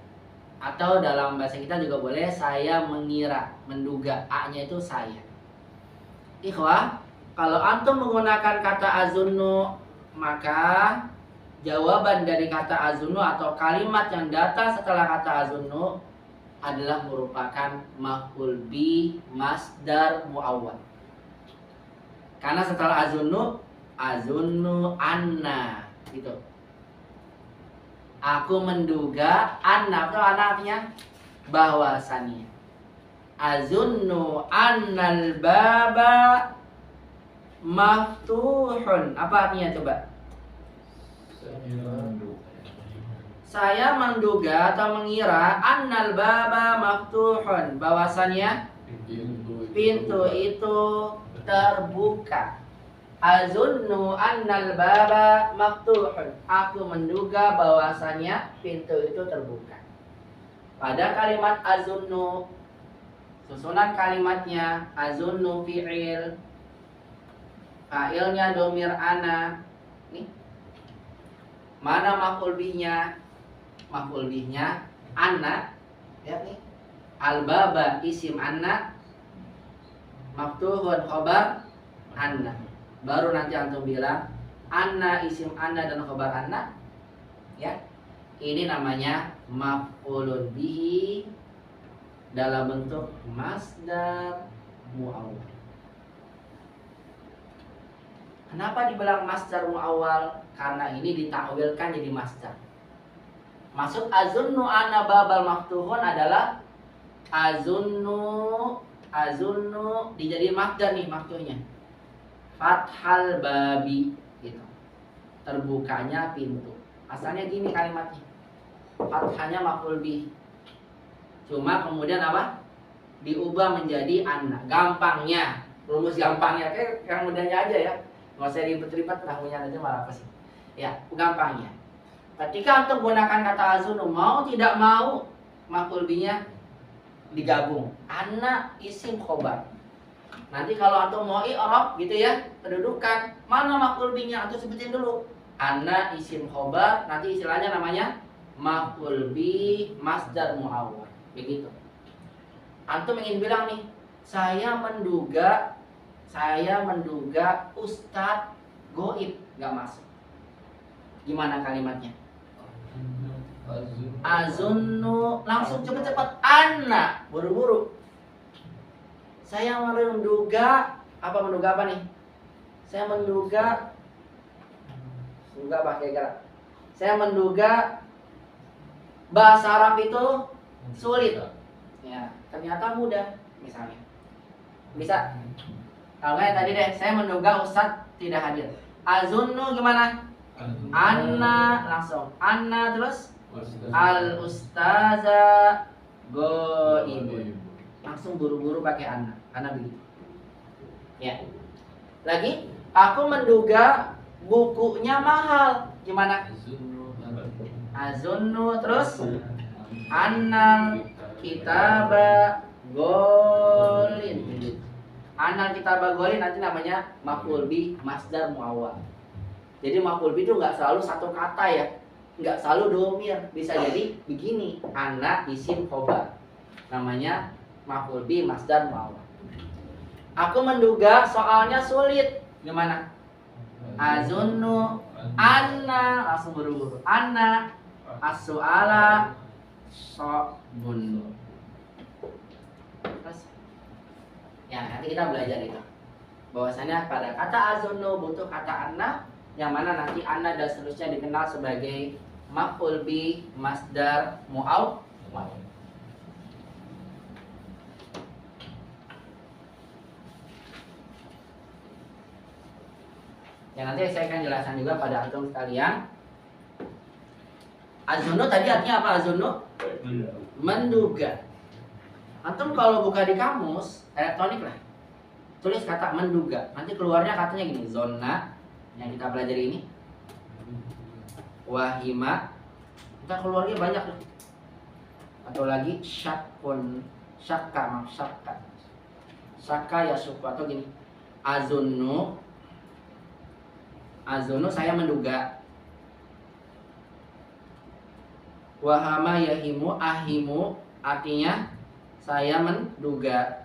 Atau dalam bahasa kita juga boleh saya mengira, menduga. A-nya itu saya. Ikhwah, kalau antum menggunakan kata azunnu, maka jawaban dari kata azunnu atau kalimat yang datang setelah kata azunnu adalah merupakan maf'ul bi masdar muawwal. Karena setelah azunnu anna gitu. Aku menduga anna, atau anna artinya bahwasannya. Azunnu annal baba maftuhun. Apa artinya coba? Saya menduga atau mengira annal baba maftuhun, bahwasannya pintu itu terbuka. Azunnu annal baba maftuhun. Aku menduga bahwasannya pintu itu terbuka. Pada kalimat azunnu, susunan kalimatnya azunnu fi'il, fa'ilnya domir ana. Nih. Mana maf'ul bihnya? Maf'ul bihnya anna. Lihat nih. Al-baba isim anna, maftuhun khobar anna. Baru nanti antum bilang anna isim anna dan khobar anna. Ya. Ini namanya maf'ulun bihi dalam bentuk masdar muawwal. Kenapa dibilang masdar muawwal? Karena ini ditakwilkan jadi masdar. Maksud azunnu anna babal maftuhun adalah azunnu dijadiin masdar nih maftuhnya. Fathal babi gitu. Terbukanya pintu. Asalnya gini kalimatnya. Fathanya maf'ul bih. Cuma kemudian apa? Diubah menjadi anna. Gampangnya, rumus gampangnya kayak yang mudahnya aja ya. Nggak usah ribet-ribet, tahunya aja malah apa sih? Ya, gampangnya. Ketika antum gunakan kata azunu, mau tidak mau maf'ul bihnya digabung. Anna isim khobar. Nanti kalau antum mau i'rab gitu ya, kedudukan, mana maf'ul bihnya antum sebutin dulu. Anna isim khobar, nanti istilahnya namanya maf'ul bih masdar muawwal. Begitu. Antum ingin bilang nih, saya menduga Ustadz goib nggak masuk. Gimana kalimatnya? Azunnu, langsung cepet-cepet. Anna, buru-buru. Saya menduga apa nih? Saya menduga pakai gerak. Saya menduga bahasa Arab itu sulit. Ya, ternyata mudah misalnya. Bisa. Kalau kayak tadi deh, saya menduga Ustadz tidak hadir. Azunnu gimana? Anna langsung. Anna terus al ustaza goibun. Langsung buru-buru pakai anna. Karena begitu. Ya. Lagi, aku menduga bukunya mahal. Gimana? Azunnu terus annal kitaba golin. Annal kitaba golin nanti namanya maf'ul bih masdar muawwal. Jadi maf'ul bih itu nggak selalu satu kata ya, nggak selalu domir. Bisa jadi begini, anna isim khobar, namanya maf'ul bih masdar muawwal. Aku menduga soalnya sulit. Gimana? Azunnu anna, langsung buru-buru. Anna as-su'ala sobun. Terus ya nanti kita belajar itu. Bahwasanya pada kata azunnu butuh kata anna, yang mana nanti anna dan seterusnya dikenal sebagai maf'ul bih masdar muawwal. Ya nanti saya akan jelaskan juga pada antum sekalian. Azunnu tadi artinya apa azunnu? Menduga. Antum kalau buka di kamus elektronik lah, tulis kata menduga, nanti keluarnya katanya gini, zonna yang kita pelajari ini, wahima, kita keluarnya banyak loh. Atau lagi syakun, syakka ya suku, atau gini, azunnu saya menduga. Wahama yahimu, ahimu artinya saya menduga.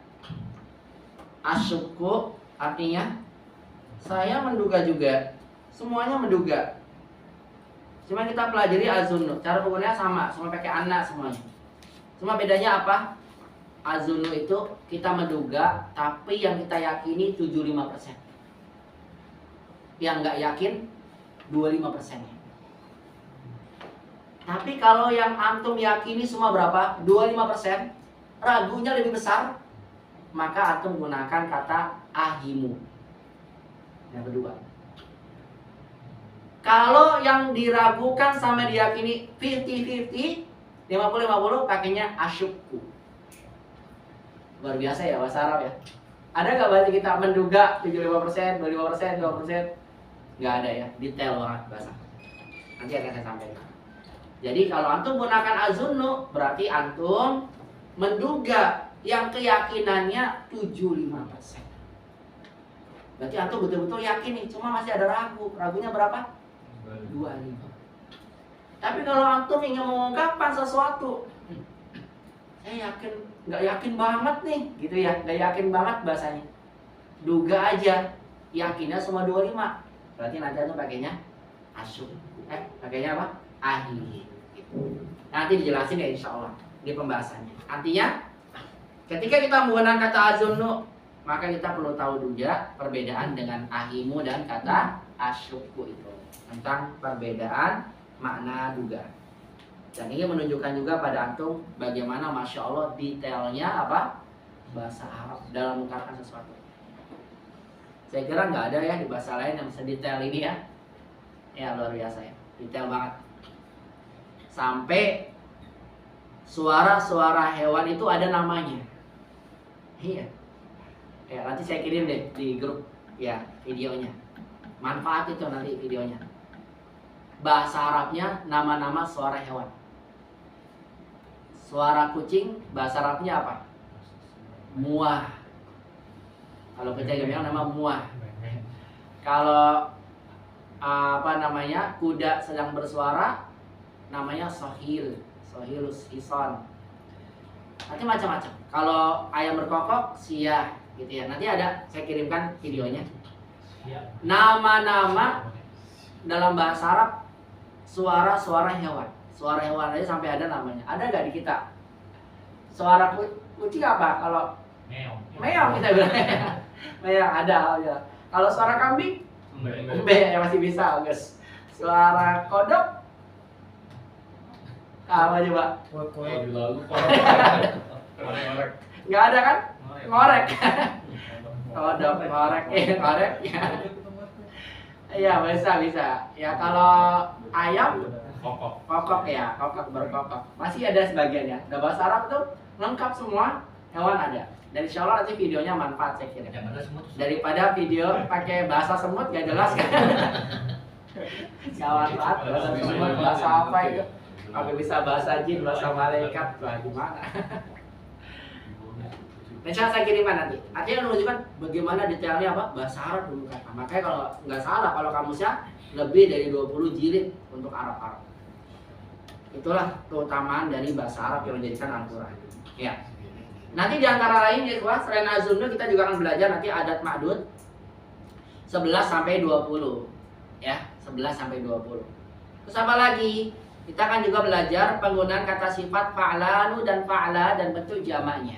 Asyukku artinya saya menduga juga. Semuanya menduga. Cuma kita pelajari azunnu, cara penggunaannya sama, semua pakai anna semuanya. Cuma bedanya apa? Azunnu itu kita menduga, tapi yang kita yakini 75%. Yang nggak yakin 25%. Tapi kalau yang antum yakini semua berapa? 25%, ragunya lebih besar, maka antum gunakan kata ahimu. Yang kedua. Kalau yang diragukan sama diyakini 50-50, 50-50, pakainya asyukku. Luar biasa ya bahasa Arab ya. Ada nggak bahasa kita menduga 75%, 25%, 20%? Nggak ada ya, detail banget bahasa. Nanti akan saya sampaikan. Jadi kalau antum gunakan azunnu, berarti antum menduga yang keyakinannya 75%. Berarti antum betul-betul yakin nih, cuma masih ada ragu. Ragunya berapa? 25. Tapi kalau antum ingin mengungkapkan sesuatu, saya yakin, nggak yakin banget nih, gitu ya, nggak yakin banget bahasanya. Duga aja, yakinnya semua 25. Berarti nanti antum pakainya asyuk. Pakainya apa? Ahli. Gitu. Nanti dijelasin ya insya Allah di pembahasannya. Artinya, ketika kita menggunakan kata azunnu, maka kita perlu tahu juga perbedaan dengan ahimu dan kata asyukku itu. Tentang perbedaan makna duga. Dan ini menunjukkan juga pada antum bagaimana Masya Allah detailnya apa? Bahasa Arab dalam mengungkapkan sesuatu. Saya kira nggak ada ya di bahasa lain yang sedetail ini ya. Ya luar biasa ya, detail banget. Sampai suara-suara hewan itu ada namanya. Iya. Ya nanti saya kirim deh di grup ya videonya. Manfaat itu nanti videonya. Bahasa Arabnya nama-nama suara hewan. Suara kucing bahasa Arabnya apa? Muah. Kalau kita bilang nama muah. Kalau kuda sedang bersuara namanya sohil, sohilus hison. Nanti macam-macam. Kalau ayam berkokok siah gitu ya. Nanti ada saya kirimkan videonya. Nama-nama dalam bahasa Arab suara-suara hewan. Suara hewan aja sampai ada namanya. Ada nggak di kita? Suara kucing apa? Kalau meong kita bilang. Meong ada ya. Kalau suara kambing, embe ya masih bisa, guys. Suara kodok apa coba? Nggak ada kan? Ngorek. Kodok, ngorek, ngorek ya. Iya bisa. Ya kalau ayam kokok ya, kokok berkokok. Masih ada sebagian ya. Udah bahasa Arab tuh lengkap semua hewan ada. Dan insya Allah nanti videonya manfaat saya kira. Daripada video pakai bahasa semut gak jelas kan? Gak manfaat bahasa semut, bahasa apa itu? Apa bisa bahasa jin, bahasa malaikat, wah gimana? Insya Allah saya kirimkan nanti. Artinya menunjukkan bagaimana detailnya apa? Bahasa Arab dulu kata. Makanya kalau nggak salah kalau kamusnya lebih dari 20 jilid untuk Arab-Arab. Itulah keutamaan dari bahasa Arab yang menjadikan Al-Quran. Ya. Nanti diantara lain ya selain azunnu kita juga akan belajar nanti adat ma'dud 11 sampai 20. Ya, 11 sampai 20. Terus apa lagi? Kita akan juga belajar penggunaan kata sifat fa'lanu dan fa'la dan bentuk jamaknya.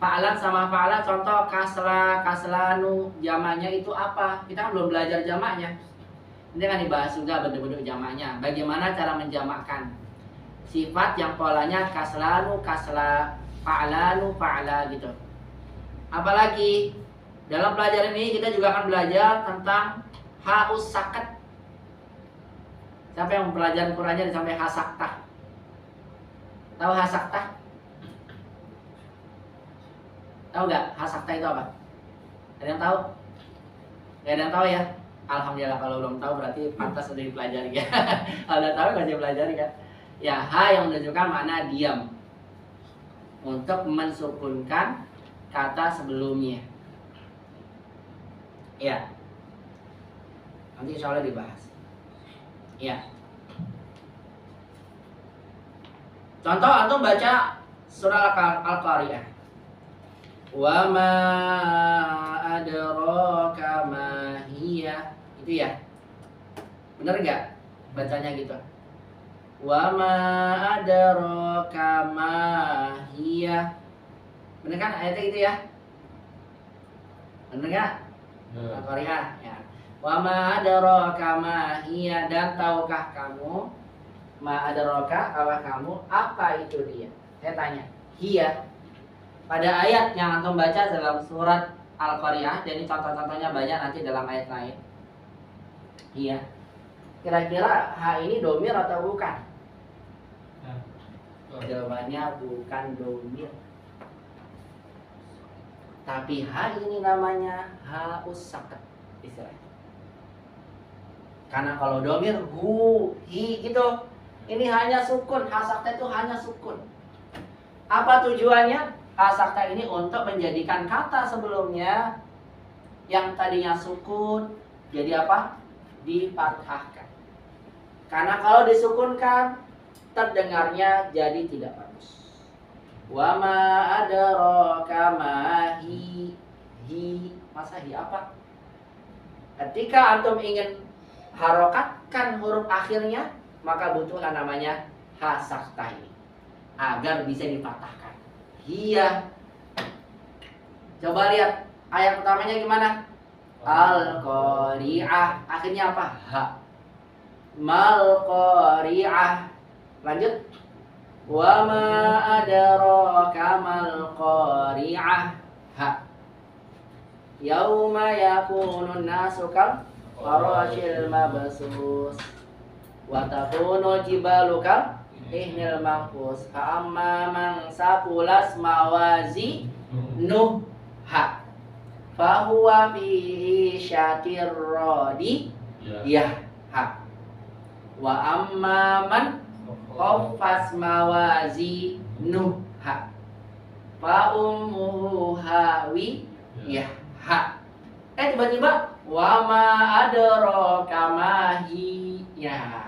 Fa'lan sama fa'la, contoh kasla, kaslanu, jamaknya itu apa? Kita kan belum belajar jamaknya. Ini kan dibahas juga bentuk-bentuk jamaknya. Bagaimana cara menjamakkan sifat yang polanya kaslanu, kasla, fa'lanu, fa'la gitu. Apalagi dalam pelajaran ini kita juga akan belajar tentang haus sakat. Siapa yang pelajaran Qurannya sampai hasaktah? Tahu hasaktah? Tahu nggak hasaktah itu apa? Ada yang tahu? Gak ada yang tahu ya? Alhamdulillah kalau belum tahu berarti pantas sudah dipelajari ya. Kalau udah tahu nggak dipelajari kan? Ya ha yang menunjukkan makna diam untuk mensukunkan kata sebelumnya. Ya. Nanti insya Allah dibahas. Ya. Contoh antum baca surah Al-Qari'ah. Wa ma adraka ma hiya. Itu ya. Benar enggak bacanya gitu? Wa ma adraka ma hiya. Benar kan ayatnya gitu ya? Benar enggak? Al-Qari'ah ya. Wa ma adraka ma hiya, dan tahukah kamu ma adraka apa itu dia? Saya tanya. Hiya. Pada ayat yang antum baca dalam surat Al-Qari'ah, dan ini contoh-contohnya banyak nanti dalam ayat lain. Iya. Kira-kira ha ini domir atau bukan? Jawabannya bukan domir. Tapi ha ini namanya haus sakat istilahnya. Karena kalau domir hu, hi gitu. Ini hanya sukun, ha sakta itu hanya sukun. Apa tujuannya? Ha sakta ini untuk menjadikan kata sebelumnya yang tadinya sukun jadi apa? Difathahkan. Karena kalau disukunkan terdengarnya jadi tidak bagus. Wa ma adraka ma hi. Masa hi apa? Ketika antum ingin harokatkan huruf akhirnya, maka butuhlah namanya ha sakta ini agar bisa difathahkan. Iya. Coba lihat ayat pertamanya gimana? Al-Qari'ah. Akhirnya apa? Ha. Mal-Qari'ah. Lanjut. Wa ma adraka mal-Qari'ah. Ha. Yauma yakunun nasu kal farashil mabsus. Wa takunu jibalu kal ihnil manfus. Fa amma man saqulas mawazi nuha fahuwa fi syatir rodi ya ha. Wa amma man khaffas mawazi nuha fa ummuhu hawi ya ha. Tiba-tiba wa ma adraka mahi ya.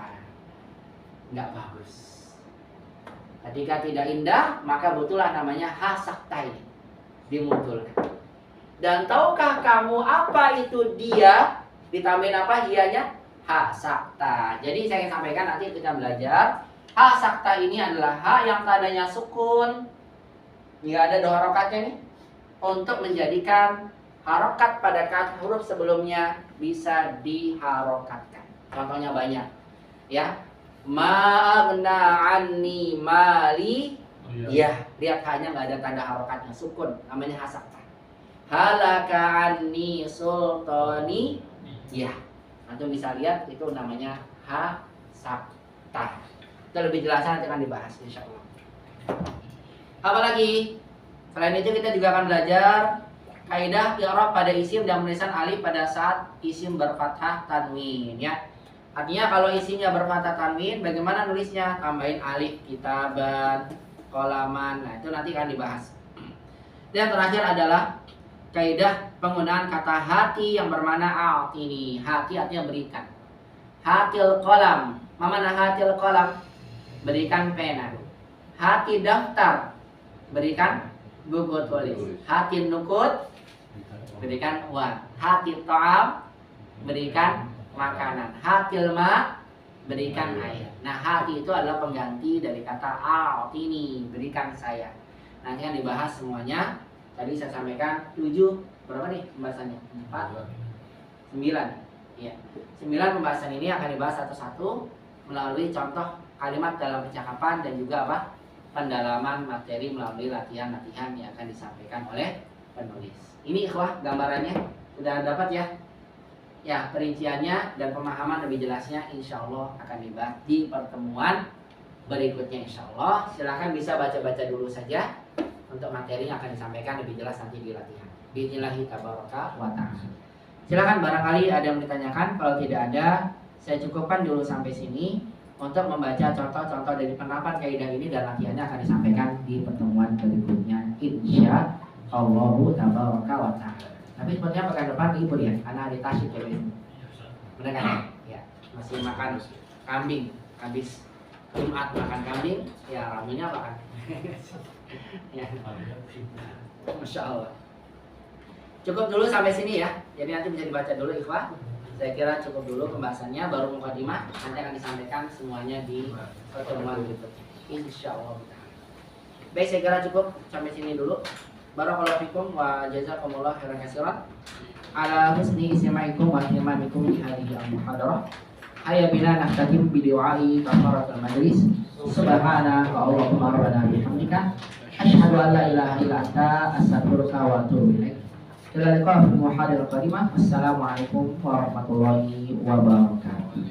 Enggak bagus. Ketika tidak indah, maka butuhlah namanya ha sakta ini dimunculkan. Dan tahukah kamu apa itu dia? Ditambahin apa hianya? Ha sakta. Jadi saya ingin sampaikan nanti kita belajar. Ha sakta ini adalah ha yang tadinya sukun. Nggak ada dua harokatnya nih. Untuk menjadikan harokat pada huruf sebelumnya bisa diharokatkan. Contohnya banyak. Ya. Ma'agna anni mali. Ya, lihat hanya nggak ada tanda harokatnya, sukun, namanya ha sakta. Halaka anni sultani. Ya, antum bisa lihat itu namanya ha sakta. Itu lebih jelasnya nanti akan dibahas insyaallah. Apalagi selain itu kita juga akan belajar kaidah i'rab pada isim dan penulisan alif pada saat isim berfathah tanwin ya. Artinya kalau isimnya berfathah tanwin bagaimana nulisnya? Tambahin alif kitaban, qalaman. Nah, itu nanti akan dibahas. Dan terakhir adalah kaidah penggunaan kata hati yang bermakna a'tini. Hati artinya berikan. Hatil qalam. Mana hatil qalam? Berikan pena. Hati daftar. Berikan buku tulis. Hati nukut. Berikan uang. Hati ta'am. Berikan makanan. Hatil ma. Berikan air. Nah, hati itu adalah pengganti dari kata a'tini. Berikan saya. Nanti akan dibahas semuanya. Tadi saya sampaikan 7, berapa nih pembahasannya? 4, 9 ya. 9 pembahasan ini akan dibahas satu-satu melalui contoh kalimat dalam percakapan dan juga apa? Pendalaman materi melalui latihan-latihan yang akan disampaikan oleh penulis. Ini ikhwah gambarannya sudah dapat ya? Ya, perinciannya dan pemahaman lebih jelasnya insya Allah akan dibahas di pertemuan berikutnya insya Allah. Silahkan bisa baca-baca dulu saja untuk materi yang akan disampaikan lebih jelas nanti di latihan. Bismillahi tabaraka wa ta'ala. Silakan barangkali ada yang ditanyakan. Kalau tidak ada, saya cukupkan dulu sampai sini untuk membaca contoh-contoh dari penerapan kaidah ini dan latihannya akan disampaikan di pertemuan berikutnya insya Allah tabaraka wa ta'ala. Tapi sepertinya pekan depan libur ya, karena hari tasyrik ya. Benar kan? Ya, masih makan kambing. Habis Jumat makan kambing, ya ramenya apa kan? Ya. Masya Allah. Cukup dulu sampai sini ya. Jadi nanti bisa dibaca dulu ikhwah. Saya kira cukup dulu pembahasannya. Baru mukadimah nanti akan disampaikan semuanya di pertemuan berikutnya insya Allah. Baik, saya kira cukup sampai sini dulu. Barakallahu fikum wa jazakumullah khairan katsiran ala husni istimaikum wa ihtimamikum li hadhihi al-muhadarah. Hayya bina nahtadim bi du'ai kafaratul majlis. Subhanaka Allahumma rabbana bihamdika asyhadu an la ilaha illa anta astaghfiruka wa atubu ilaik. Ila liqa fil muhadarah qadimah. Wassalamualaikum warahmatullahi wabarakatuh.